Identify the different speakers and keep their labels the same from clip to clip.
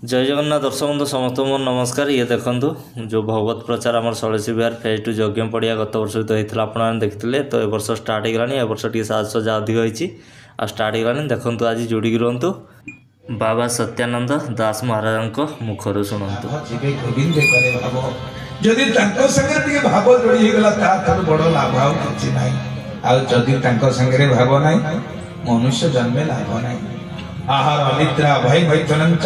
Speaker 1: जय जगन्नाथ दर्शक बंधु समस्त मोर नमस्कार। ये देखो जो भगवत प्रचार आम सलसी विहार फेज 2 यज्ञ पड़िया गत वर्ष तो होता आपने देखते तो ए वर्ष स्टार्ट होगलानी। ए वर्ष टी साजसजा अधिक होती आ स्टार्ट होगलानी। देखो आज जोड़िकी रुहतु बाबा सत्यानंद दास महाराज मुखर शुणु
Speaker 2: जदि भाव जोड़ीगला बड़ लाभ आदि भाव ना मनुष्य जन्मे लाभ ना आहार अनिद्रा भय मैथुनंच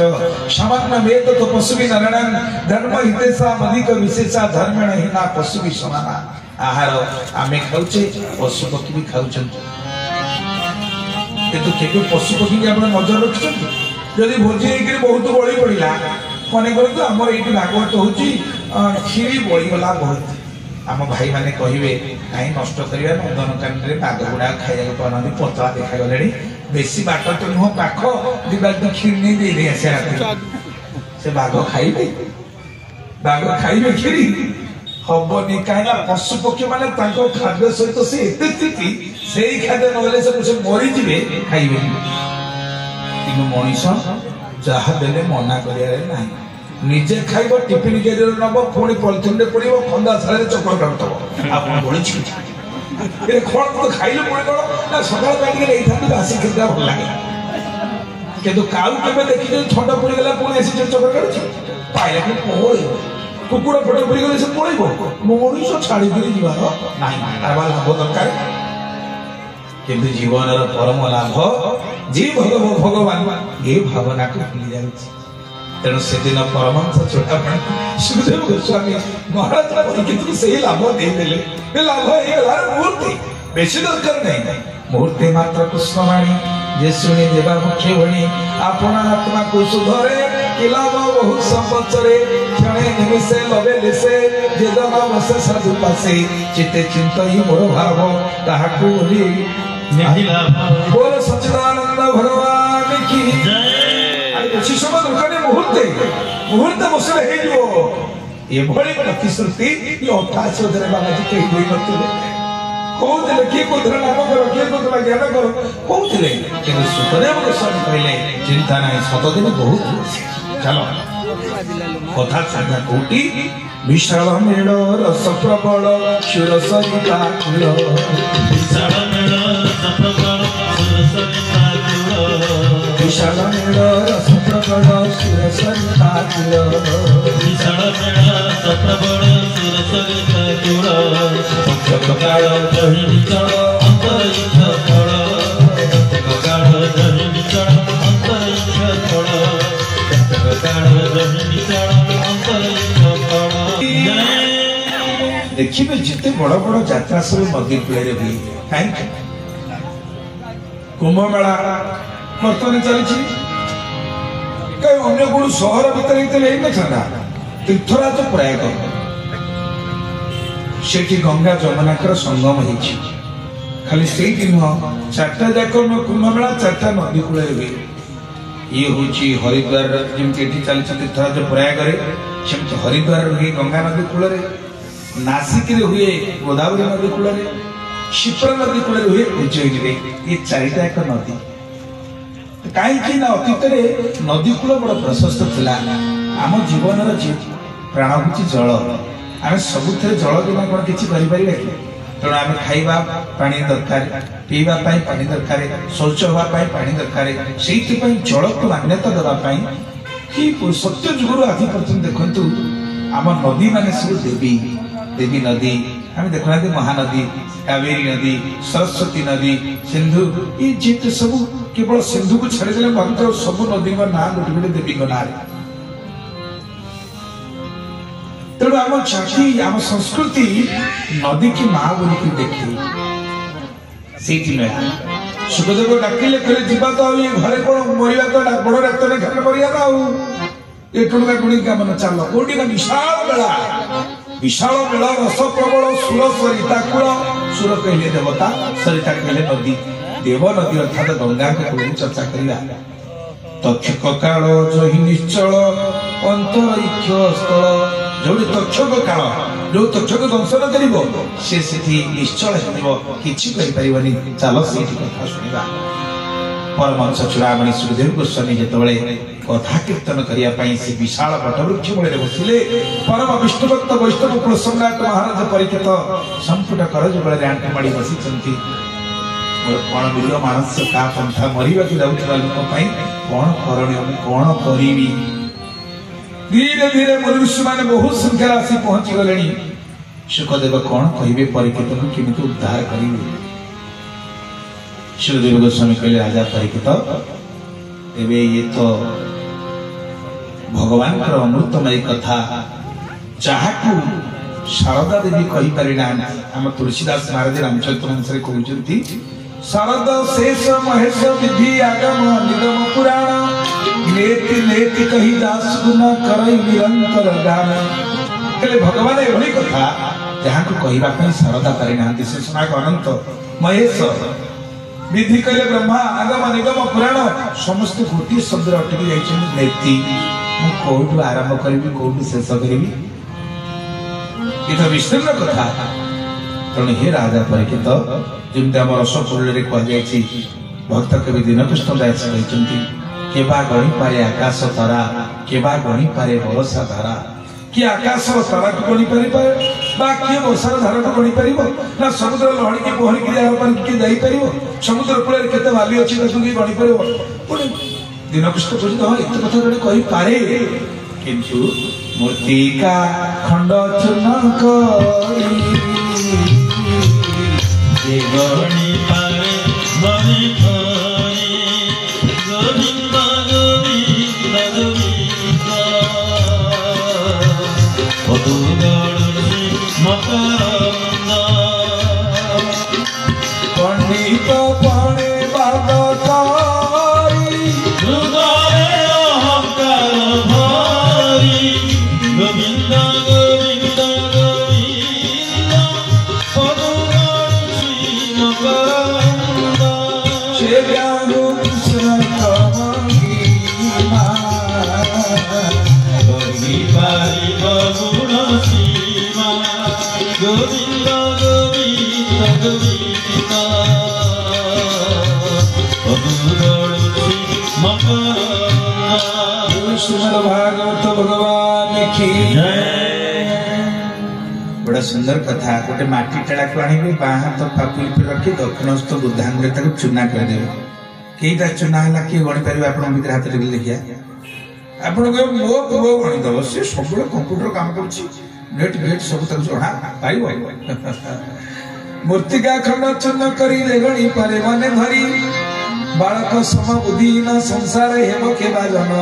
Speaker 2: सामान्य वेद तो पशु भी नारायण धर्म हितेशा अधिक विशेषा धर्मेण हीना पशु भी समाना आहार आमे खाउचे पशु पक्षी भी खाउछन किंतु केके पशु पक्षी के आपण नजर रखछन जदि भोजी हेकरी बहुत बळी पड़िला मने करतो हमर एठी भागवत होची खीरी बळी गला बहुत आम भाई माने कहिवे काई नष्ट करिया नंदन कांड रे बाग गुडा खाइया पानंदी पतला देखा गलेडी बेसी बाट तो नुह पाख दिबाल तो खीर नहीं दे दे आसे से बाघ खाइबे खीरी हबनी काइना पशु पक्षी माने ताको खाद्य सहित से एते स्थिति सेही खाद्य नले से मरी जिवे खाइबे किनु मनीष जहा देले मना करिया रे नाही निजे खाइबो टिफिन कैरियर नबो पुणी पॉलिथिन रे पड़िबो खंदा साले चक्कर काटतो आपन बोली छी ए खोण तो खाइले पुणी कोन ना सकाळ काटी ले इथान आसी खेदा भल लागे केदो काउ केबे देखि जे ठंडा पड़ी गेला पुणी आसी चक्कर काटछ पाइले कि पोय कुकुड़ा फटे पड़ी गेले से पळिबो मनुष्य छाड़ी दिली जीवार नाही आबा लाभ दरकार किंतु जीवन रो परम लाभ जी भगवान ए भावना को भूली जाउछि तेणु से दिन परमहंस चोटापण सुखदेव गोस्वामी महाराज परीक्षित से ही लाभ दे देले लाभ मूर्ति बेसी दरकार नहीं मूर्ति मात्र कृष्णवाणी जे सुनी देवा मुख्य भणी आपन आत्मा को सुधरे कि लाभ बहुत संवत्सरे क्षणे निमिषे लबे लेसे जे दमा बसे साधु पासे चित्ते चिंतई मोर भाव ताहाकु बोली नहीं लाभ बोल सच्चिदानंद भगवान की जय शिशु दुर्गने मुहूर्त बसले हे जो ये बड़ी प्रतिश्रुति ये 88 हजार बाबा जी कही होई नथिले कहउतले के कोथरा नाम करो के कोथरा ज्ञान करो कहउतले कि सुखदेव गोस्वामी कहले चिंता नहीं सत दिन बहुत चलो कथा साधा कोटी विशाल मेळ रस प्रबल क्षुर सरिता कुल विशाल मेळ रस प्रबल क्षुर सरिता कुल विशाल मेळ रस प्रबल क्षुर सरिता कुल विशाल मेळ रस प्रबल क्षुर सरिता कुल काळ दहिनी चळ अंतरिक्ष फळ काळ दहिनी चळ अंतरिक्ष फळ काळ दहिनी चळ अंतरिक्ष फळ देखिबे जिते बड़ बड़ यात्रा सब नदी कूल हुए कहीं कुंभ मेला बर्तमान चली कहीं अन्य कौन सहर भर तीर्थराज प्रयाग से गंगा जमुना संगम हो खाली से नुह चार्टा जाक कुंभ मेला 4टा नदी कूल हुए ये हूँ हरिद्वार जमी चली तीर्थराज प्रयाग हरिद्वार हुए गंगा नदी कूल नासिक हुए गोदावरी नदी कूल क्षिप्रा नदी कूल हुए उज्जयिनी रे ये 4टा एक नदी कहीं अतीत नदी कूल बड़ प्रशस्त थिला आम जीवन प्राण हूँ जल आम सब जल बिना कौन किसी तेणु आम खाइबा पानी दरकार पीवा पानी दरकार शौच होगापी पानी दरकार से जल को मान्यता देवाई कि सत्य जुगर आज पर्यटन देखु आम नदी मान सब देवी देवी नदी आम देखुना महानदी कावेरी नदी सरस्वती नदी सिंधु ये जिते सब केवल सिंधु को छाड़देले भाव सब नदी ना गोटे गोटे देवी ना तेणु आम जाति आम संस्कृति नदी की माँ बोलिक देखी से सुखदेव डाकिले कहले जीवा तो घरे कौन मरिया तो बड़ डाक्तर खाने मरिया ना ये टुणा टुणी काम न चल कोटी ना विशाल मेला रस प्रबल सुर सरिता कुल सुर कहले देवता सरिता कहले नदी देव नदी अर्थात गंगा को कूल चर्चा करिया तक्षक काल जहि निश्चल अंतरिक्ष स्थल जो तक्षक काल जो तक्षक दंशन करिवो से सेठी निश्चल हेबो किछि कहि परिबनी चलो सेठी कथा सुनिबा परमहंस चूड़ामणि सुखदेव गोस्वामी जितेबाला कथा कीर्तन करने से विशाल वटवृक्ष मूल बसिले परम विष्णुभक्त वैष्णव कुल सम्राट महाराज परीक्षित संपुट कर जुगल आंटी माड़ी बसी कौन मिल मानस का पंथा मरवा जाऊा लोक कौन करणीय कौन करी धीरे धीरे मनुष्य मैंने बहुत संख्या आसी पहुंची गले सुखदेव कौन कहे परीक्षित को केमी उद्धार करेंगे सुखदेव गोस्वामी कहले राजा परीक्षित एबे ये तो भगवान अमृतमय कथा जहाँ शारदा देवी कही पारिना आम तुलसीदास महाराज रामचरितमानस कहते शारद शेष महेश विधि आगम निगम पुराण लेति लेति कही दास गुण करई निरंतर गान कहले भगवान एभली कथा जहाँ को कहवा शारदा पारिना शेषनाग अनंत महेश विधि कहले ब्रह्मा आगम निगम पुराण समस्त गोटे शब्द अटकी जाती कौटू आरंभ करी कौटू शेष करी ये तो विस्तीर्ण कथा तेणु हे राजा परीक्षित जमी आम रसपुर कहुई भक्त कवि दीनकृष्ण दास कहते केबा गणी पारे आकाश तारा केबा गणी पारे बरसा धारा कि आकाश तारा को गणी पारि किए वर्षार धारा को गणी पार ना समुद्र लहड़ी की पहरी की किए जापर समुद्र कूल केते बाली अच्छी गणी पार दीनकृष्ण कहते हाँ एत कथा जड़े कही पारे किंतु मूर्तिका खंड चूर्ण
Speaker 3: गणी पारे गणी धरी गोविंद गोविंद गोविंद पदुगणी मकरंद
Speaker 2: पंडित पाणे बाद
Speaker 3: गोविंद गोविंद गोविंद पदुगणी मकरंद
Speaker 2: श्री कृष्ण
Speaker 3: गणी पारि गुण सीमा गोविंद गोविंद गोविंद पदुगणी मकरंद
Speaker 2: श्रीमद् भागवत भगवान की बड़ा सुंदर कथा गोटे माटी टेड़ा को आने बाँ हाथ पापुली पर रखी दक्षिणस्थ बुद्धांगे चूना करदे कईटा चूना है किए गणी पारे आप हाथ टेक देखिए आप मो पूर्व गणिदब सी सब कंप्यूटर काम करेट गेट सब जଣା पाइब मूर्तिका खंड चूर्ण करी गणी पारे माने धरी बालक सम बुद्धिहीन संसार हेब के जन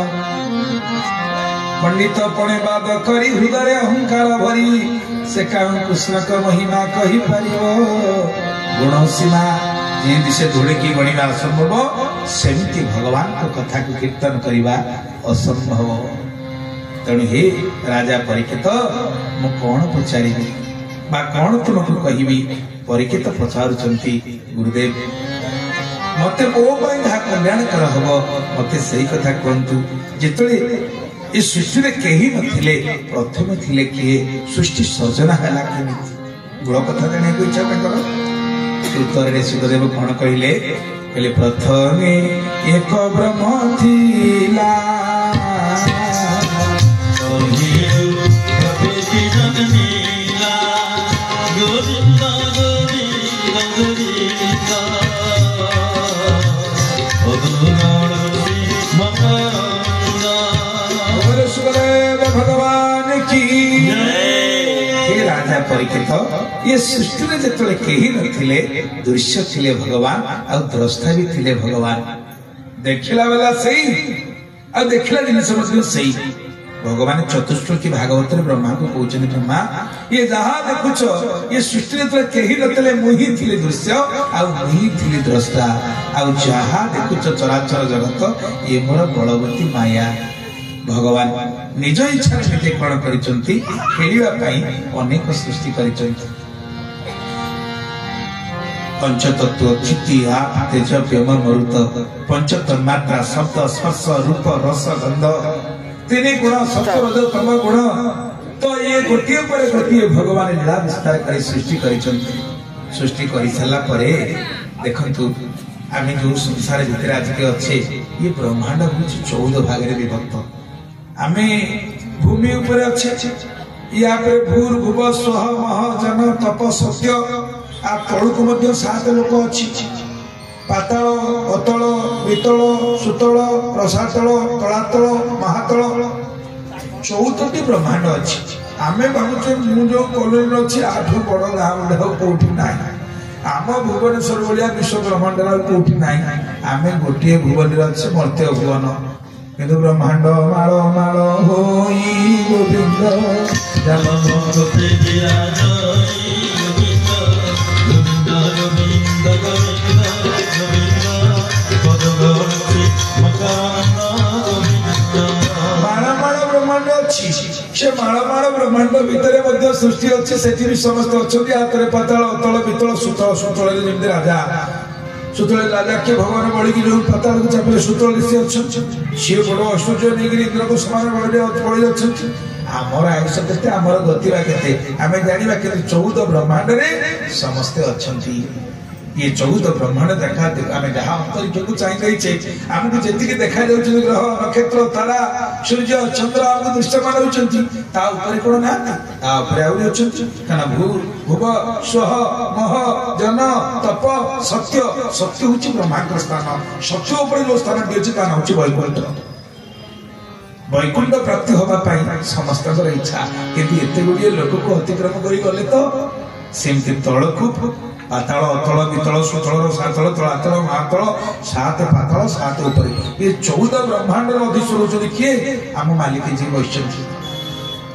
Speaker 2: पंडित पणे बाद करी हृदय अहंकार भरी से कृष्ण का महिमा कही पारिब गुण सीमा जी से धूले की गणिबा असंभव सेमती भगवान को कथा को कीर्तन करवा असंभव तेणु हे राजा परीक्षित मु कौन पचारि बा कौन तुमको कहबी परीक्षित पचारुचंती गुरुदेव मते मो पई जहा कल्याण कर हबो मते सही कथा कहंतु जेतले ए सृष्टि रे केही नथिले प्रथम थिले किए सृष्टि सृजना हला केमिति गुण कथा जाने को इच्छा करो उत्तर रे सुखदेव कोन कहिले कहले प्रथमे एक ब्रह्म थिला
Speaker 3: गोविंद गोविंद गोविंद
Speaker 2: भगवान की हे राजा परीक्षित ये सृष्टि में जिते कहीं नथिले दृश्य थिले भगवान आ द्रष्टा भी थिले भगवान देखला वाला सही आ देखला जिनिस सही भगवान चतुष्टोकी भागवत ब्रह्मा को कहते ब्रह्मा ये जहाँ देखुच ये सृष्टि में कहीं नथिले मुही थिले दृश्य आ मुही थिले द्रष्टा आ जहाँ देखुच चराचर जगत ये मोर बलवती माया भगवान निज इच्छा निजे कौन अनेक सृष्टि पंचतत्व चित्ती आप तेज प्रेम मरुत पंच तन्मात्रा शब्द स्पर्श रूप रस गंध तीन गुण सत्य रज तम गुण तो ये गोटे पर गोटे भगवान लीला विस्तार कर सृष्टि कर सारा देखु आम जो संसार भितर आज के अच्छे ये ब्रह्मांड हूँ 14 भाग में विभक्त। आम भूमि उपर अच्छे या भूर भुव स्व मह जन तप सत्य आ तलू को 7 लोक अच्छी पाताल अतल वितल सुतल रसातल तलातल महातल 14टी ब्रह्मांड अच्छी। आम भावुचे मुझे कॉलोनी अच्छी 8 बड़ गाँव कौटी ना आम भुवनेश्वर भाया विश्व ब्रह्मांड कौटी ना आम गोटे भुवन अच्छे मर्त्य भुवन किंतु ब्रह्मांड माल माल होई गोविंद माल ब्रह्मांड अच्छी से माल ब्रह्मांड भितर सृष्टि अच्छे से समस्त अच्छा हाथ में पाताल अतल वितल सुतल सुतल जमी राजा सुतल राजा के भगवान बढ़ी जो पाताल को चापे सुतल सी अच्छा सी बड़ ऐश्वर्य नहीं इंद्र को समान बड़ी अच्छा आमर आयुष के आमर गतिवा के आम जाना कि 14 ब्रह्मांड में समस्ते अच्छा ये 14 ब्रह्मांड देखा आम जहाँ अंतरिक्ष को चाहिए आमको जी देखा ग्रह नक्षत्र तारा सूर्य चंद्र आमको दृश्यमान होती कौन ना आहरी अच्छा भू भुव स्व मह जन तप सत्य सत्य हूँ ब्रह्मांड स्थान सत्य उपर जो स्थान टी अच्छे ताना हूँ वैकुंठ वैकुंठ प्राप्ति होगा समस्त इच्छा किंतु एत गुड़िए लोक को अतिक्रम कर गले तो सेमती तलकू पाताल अतल वितल सुतल रसातल तलातल महातल 7 पाताल 7 ऊपर ये 14 ब्रह्मांड अधीश्वर होती किए आम मालिक जी बस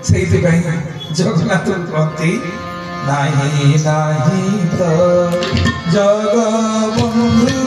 Speaker 2: से जगन्नाथ कहती नाही नाही तो जगबंधु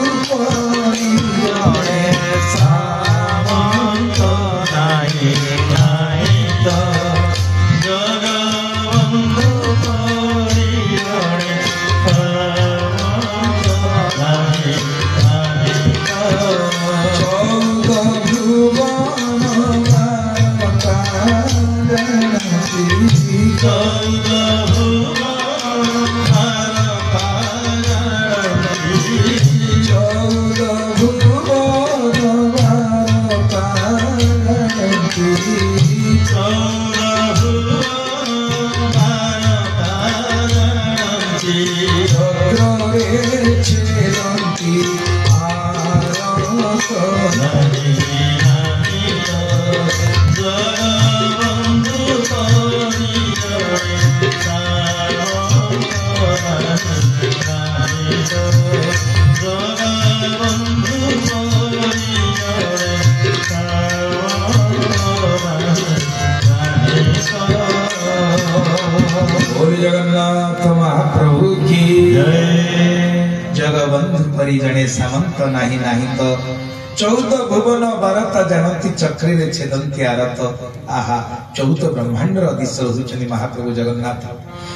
Speaker 2: जगन्नाथ महाप्रभु की जगबंधु परि जने सामंत नाही नाही तो 14 भुवन भारत जानती चक्री रे छेदंती आरत आहा 14 ब्रह्मांड अधीश्वर होचनी महाप्रभु जगन्नाथ।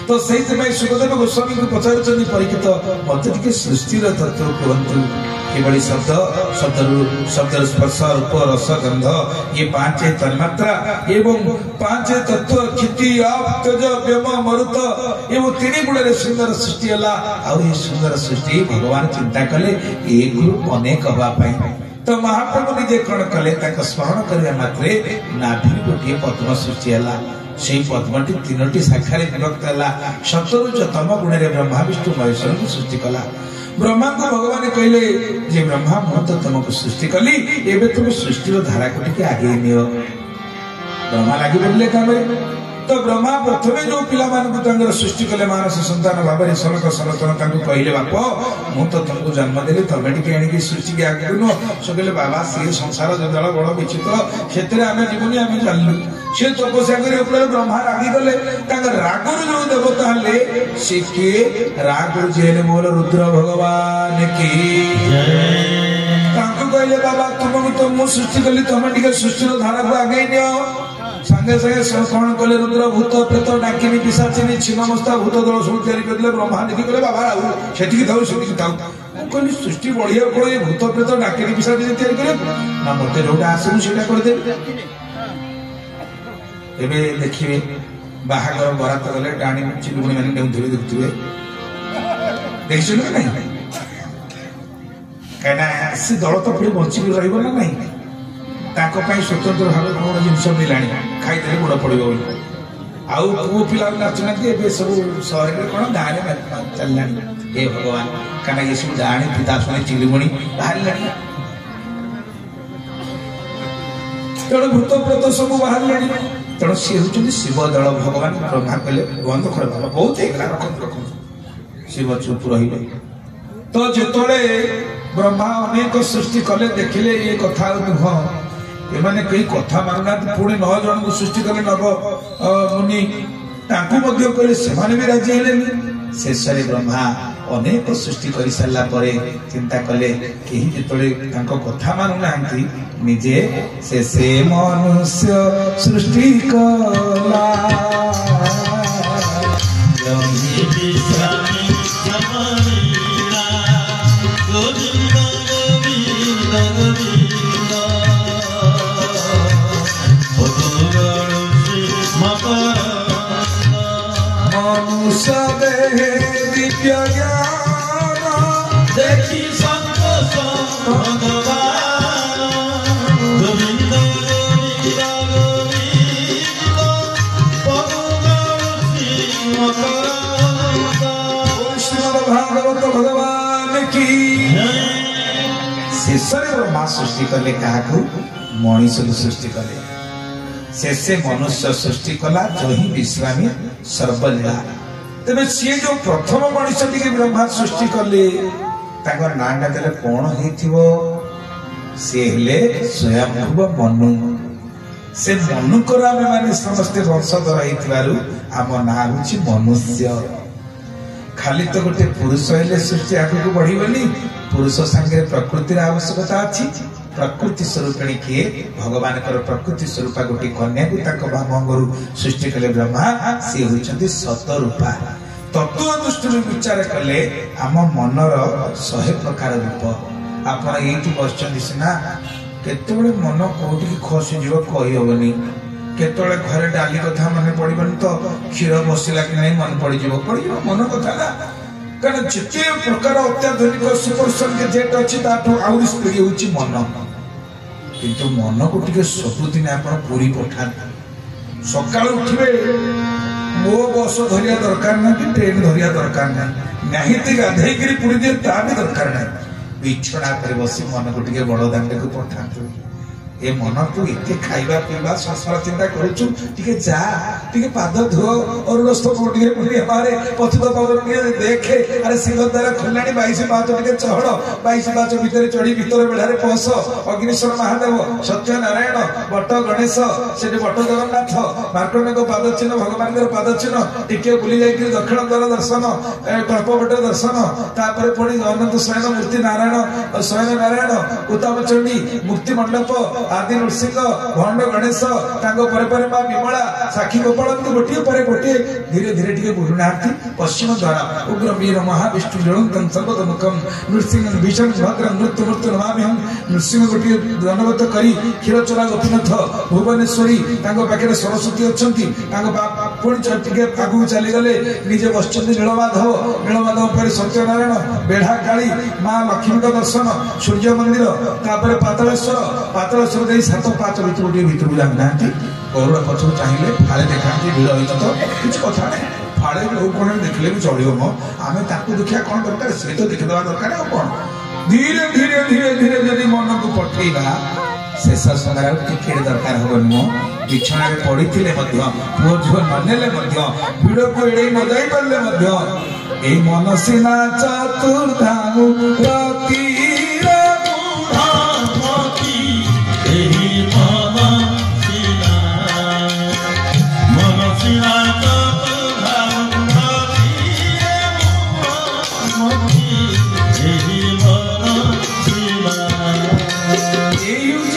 Speaker 2: तो से सुखदेव गोस्वामी को पचार परीक्षित मत टे सृष्टि तत्व कहतु कि शब्द शब्द स्पर्श रूप रस गंध ये 5 तन्मात्रा एवं 5 तत्व क्षिति आप तेज व्यम मरुत एवं 3 गुण सुंदर सृष्टि है सुंदर सृष्टि भगवान चिंता कले एक रूप अनेक हवा तो महाप्रभु निजे कौन कले स्मरण करने मात्रे नाभि गोटे पद्म सृष्टि है से पद्मटी 3टी शाखा विभक्त है सतरुजतम गुण ब्रह्मा विष्णु महेश्वर को सृष्टि कला। ब्रह्मा को भगवान कहले जे ब्रह्मा मु तो तुमको सृष्टि कली एबे तुम सृष्टि धारा को टिके आगे नियो। ब्रह्मा लगी पड़े काम तो ब्रह्मा प्रथमे जो पिला सृष्टि कले मानस संतान भाव में सनक सनातन कहले बाप मु तो तुमको जन्म देली तमें टी आनी सृष्टि के आगे नुह से कहले बाबा सी संसार जंजाल बड़ विचित्र से आम जीवन आम जानलु सी तपस्या कर ब्रह्मा रागी गले रागर जो देवता हेले सी किए रागर जेल मोर रुद्र भगवान की कहले बाबा तुम तो मु सृष्टि कली तमें टी सृष्टि धारा को आगे नियो संगे संगे कौन कले रुद्र भूत प्रेत डाकिनी पिशाचिनी छिन्नमस्ता भूत दल सब तैयारी करले ब्रह्मा देखी कहले बाबा आउ सेठी थाउ सेठी थाउ कहली सृष्टि बढ़िया कोई भूत प्रेत डाकिनी पिशाचिनी तैयारी करे ना मते जोटा आसु सेटा कर दे एबे देखिबे बाहागर बरात गले डाणी चिलुगुणी माने देउथिबे देखिछु ना नहीं କାହିଁକିନା ସେ ଦଳ ତ ପୁଣି ବଞ୍ଚିକି ରହିବ ନା ନାହିଁ। ତାଙ୍କ ପାଇଁ ସ୍ୱତନ୍ତ୍ର ଭାବେ କଣ ଜିନିଷ ମିଳିଲାଣି, ଖାଇଦେଲେ ଗୋଡ଼ ପଡ଼ିବ ବୋଲି। ଆଉ ପୁଅ ପିଲା ନାଚୁନାହାନ୍ତି, ଏବେ ସବୁ ସହରରେ କଣ ଗାଁରେ ଚାଲିଲାଣି। ହେ ଭଗବାନ, କାହିଁକିନା ଏ ସବୁ ଜାଣି ପିତା ଶୁଣି ଚିଲିମଣି ବାହାରିଲାଣି, ତେଣୁ ଭୂତ ପ୍ରେତ ସବୁ ବାହାରିଲାଣି। ତେଣୁ ସିଏ ହଉଛନ୍ତି ଶିବ ଦଳ। ଭଗବାନ ବ୍ରହ୍ମା କହିଲେ ବନ୍ଦ କରିଦେବ, ବହୁତ ହେଇଗଲା, ରଖନ୍ତୁ ରଖନ୍ତୁ। ଶିବ ଚୁପ ରହିଲେ। ତ ଯେତେବେଳେ ବ୍ରହ୍ମା ଅନେକ ସୃଷ୍ଟି କଲେ, ଦେଖିଲେ ଏ କଥା ନୁହଁ, ଏମାନେ କେହି କଥା ମାନୁନାହାନ୍ତି। ପୁଣି 9 ଜଣଙ୍କୁ ସୃଷ୍ଟି କଲେ ନବ ମୁନି, ତାଙ୍କୁ ମଧ୍ୟ କହିଲେ, ସେମାନେ ବି ରାଜି ହେଲେନି। ଶେଷରେ ବ୍ରହ୍ମା ଅନେକ ସୃଷ୍ଟି କରି ସାରିଲା ପରେ ଚିନ୍ତା କଲେ, କେହି ଯେତେବେଳେ ତାଙ୍କ କଥା ମାନୁନାହାନ୍ତି, ନିଜେ ସେ ମନୁଷ୍ୟ ସୃଷ୍ଟି କଲା। मनुष्य देहे दिव्य ज्ञान
Speaker 3: देखी संतोष भगवान गोविंद गोविंद गोविंद
Speaker 2: श्रीमद् भागवत भगवान की। शेषरे ब्रह्मा सृष्टि कले काहाकू? मनीष को सृष्टि कले। शेषे मनुष्य सृष्टि कला जो ही विश्रामी सर्वलीला। तेरे सी जो प्रथम मनीष टी ब्रह्मा सृष्टि कले ताकर नाटा देले कौन हेथिवो? से हेले स्वयंभुव मनु। से मनुकर आमे माने समस्ते वंशधर हेतिबारु आम ना होछि मनुष्य। खाली तो गोटे पुरुष हेले सृष्टि आगु बढ़िबनी। पुरुष संगे प्रकृतिर आवश्यकता अछि। प्रकृति स्वरूपिणी किए? भगवान प्रकृति स्वरूपा गोटे कन्या को भामंगरु सृष्टि कले ब्रह्मा। सी होइछन्ति सतरूपा। तत्व दृष्टि विचार कले आम मनर 100 प्रकार रूप। आपण एठी बसचन्ति सिना, केतबेले मन कोठी खसी जीव कहि होबनी। केतबेले घरे डाली कथा मने पड़िबनी तो क्षीर बसिला कि नहीं मन पड़ी जीव मन कथा ना। कारण जिते प्रकार अत्याधुनिक सुपरसन के जेट अछि ताठो आउरी स्पीड होछि मन। किंतु मन को टिके सबुदिन आपण पूरी पठान। सकाळ उठिबे मो बस धरिया दरकार ना कि ट्रेन धरिया दरकार ना, नहीं ते गाधई करी पुरी दे ता भी दरकार ना। बिछड़ा पर बसी मन को टिके बड़ दांडे को पठान। ए मन तू एते खाइबा पीबा संसार चिंता करूछु, टिके जा टिके पाद धो और रस्तो को टिके पुरी हमारे पथित पावन टिके देखे। अरे सिंहद्वार खुललानी 22 पाच टिके चढ़, 22 पाच भीतर चढ़ी भीतर बेढारे पहस। अग्निश्वर महादेव, सत्यनारायण, बट गणेश, सेठी बट जगन्नाथ, मार्कंड को पाद चिन्ह, भगवान को पाद चिन्ह, टिके बुली जाई दक्षिण द्वार दर्शन, कल्पवट दर्शन, तापर पुणी अनंत शयन मूर्ति नारायण, शयन नारायण, उतापचंडी, मुक्ति मंडप आदि नृसिंह, भंड गणेश, मां विमला, साक्षी गोपाल गोटे पर गोटे धीरे धीरे टिके बुलुनाहांती। पश्चिम द्वारा उग्र वीर महाविष्णु जलंतम सर्वतमुखम नृसिंह भीषण भद्रम मृत्यु मृत्यु नमाम्यहम। नृसिंह गोटे दंडवत करी क्षीरचोरा गोपीनाथ भुवनेश्वरी पाखे सरस्वती अच्छी पुणी टिके आगू चली गले निजे बसचंदी नीलमाधव, नीलमाधव पर सत्यनारायण, बेढ़ा काली, मां लक्ष्मी दर्शन, सूर्य मंदिर, तापर पातालेश्वर, पातालेश्वर 7 5 भीतर जाना गरुड़ पक्ष चाहिए फाड़े देखा भिड़ होता तो किसी कथा ना। फाड़े लोग कौन देखले भी चलो मो आम देखा कौन दरकार सी तो देखीदा दरकार। कौन धीरे धीरे धीरे धीरे जब मन को पठेगा शेष समय टिके दरकार हम मो। बिछଣା पड़ी पुओ झील ननेले भिड़ को एड़े न जाई पारे मन सीना चतुर्धामु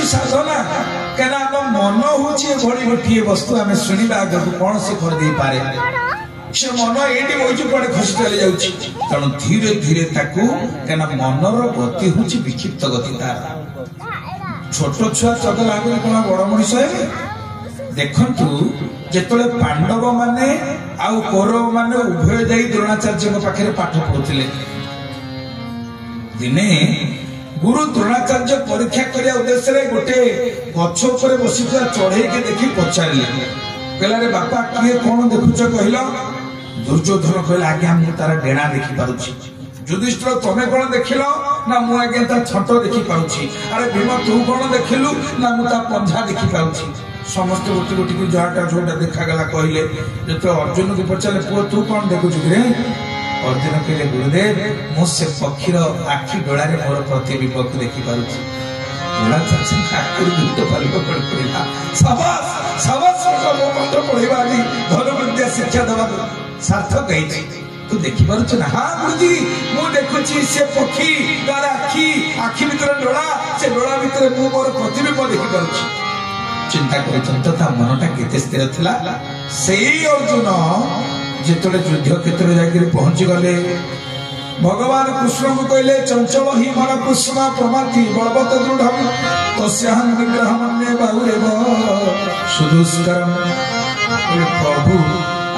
Speaker 2: साधना क्या मन हूँ भली गोटे वस्तु आम शुणा आगे कौन से कर दे पारे से मन ये बही कड़े खसी चली जाऊँ। तेणु धीरे धीरे क्या मनर गति हूँ विक्षिप्त गति तार। छोट छुआ चगला आगे कौन बड़ मनीष है देखु जिते पांडव माने आउ कौरव माने उभय जाई द्रोणाचार्य पाखे पाठ पढ़ुले। दिने गुरु द्रोणाचार्य परीक्षा करने उद्देश्य गोटे गछ उपर बसी चढ़ई के देखी पचारे कहला रे बापा किए कौन देखुच कहल दुर्योधन कहला आज्ञा मु तार डेणा देखी पारुछि युधिष्ठिर तमे कौन देखिल ना मु आज्ञा ता छट देखी पारुछि अरे भीम तू कौन देखिलु ना मु ता पंझा देखी पारुछि समस्त गोटी गोटी की जहाटा जोटा देखा गला कहले जो अर्जुन को पचारे पुओ तू कौन देखुछु रे अर्जुन कहले गुरुदेव मु से पक्षीर आखि डोलारे मोर प्रतिबिंब को देखि पारुछि द्रोणाचार्य आखिर दुष्ट पालिक पड़ला शाबाश शाबाश को मंत्र पढ़ेबा आदि धन विद्या शिक्षा देबा सार्थक गई तू देखि पारुछ ना हां गुरुजी मु देखुछि से पक्षी तार आखि आखि भीतर डोला से डोला भीतर मु मोर प्रतिबिंब देखि पारुछि चिंता कर ता मनटा केते स्थिर थिला सेई अर्जुन जेतले युद्ध क्षेत्र जाकर पहुंची गले भगवान कृष्ण को कहले चंचल ही मन कृष्ण प्रमाथि बलवत दृढ़ तस्याहं विग्रहमन्ये बाहुरेव सुदुष्करम प्रभु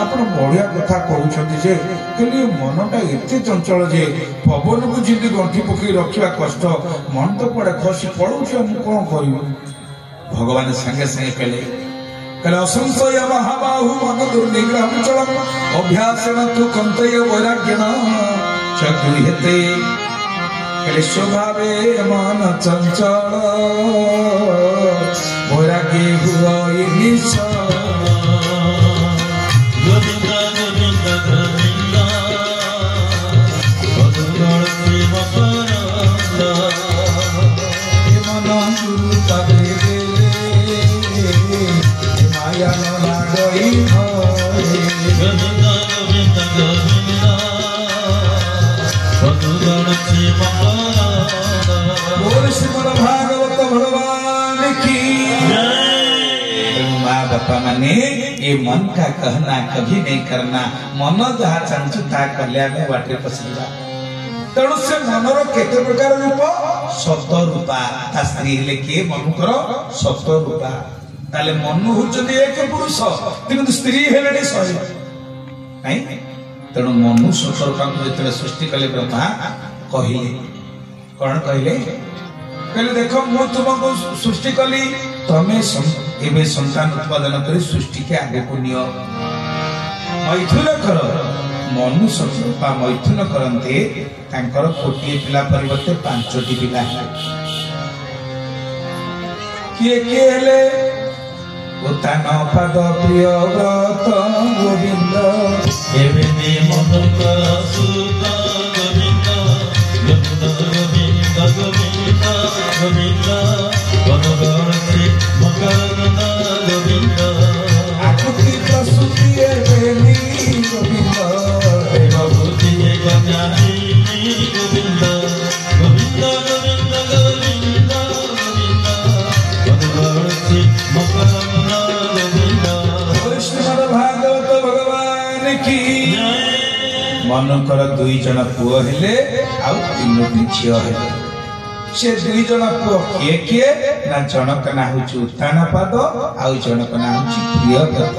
Speaker 2: आपण बढ़िया कथा कहउछन्ति जे कहले मनटा एते चंचल जे पवन को जिंदगी गंठी पकई रखिबा कष्ट मन तो पड़े खसी पड़ुछ हम कोन करियो भगवान संगे संगे कहले असंशय महाबाहु मन दुर्निग्रह चलम अभ्यासेन तु कंतय वैराग्येन च गृह्यते कहले स्वभावे मन चंचल वैराग्ये हुए निश्चल
Speaker 3: गोविंद गोविंद गोविंद मधुगण प्रेम परंद
Speaker 2: मन गुरु तबे माया न लागई भय
Speaker 3: गोविंद गोविंद गोविंद मधुगण प्रेम परंद
Speaker 2: बोल श्रीमद् भागवत भगवान की जय। माँ बापा माने ये मन का कहना कभी नहीं करना मन जहाँ चाहूँ ता कल्या में बाटे पसंदा तेणु से मनर केते प्रकार रूप सत रूपा ता स्त्री हेले के मनुकर सत रूपा ताले मनु होचंदी एक पुरुष किंतु स्त्री हेलेनी सही नहीं तेणु मनु सत रूपा को जेतले सृष्टि कले ब्रह्मा कहिले कौन कहले कहले देखो मु तुमको सृष्टि कली तमे एबे संतान उत्पादन कर सृष्टि के आगे को नियो मैथुन कर मनु सत्रूपा मैथुन करते तांकर कोटिए पिला परिवर्ते 5टी पिला किए किए हेले उतान पद प्रिय व्रत गोविंद
Speaker 3: एवे ने मधुकर सुत गोविंद गोविंद गोविंद गोविंद मधुकर श्री मकरंद गोविंद
Speaker 2: आकुति प्रसूति एवेनी गोविंद
Speaker 3: भगवती गजानी गोविंद गोविंद गोविंद गोविंद गोविंद मधुकर श्री मकरंद गोविंद
Speaker 2: श्रीमद् भागवत भगवान की मनकर 2 जन पुओ हेले आउ 3टी झियो हेले से 2 जन पुओ किए किए ना जनक ना होची उत्तान पाद आउ जनक ना होची प्रियव्रत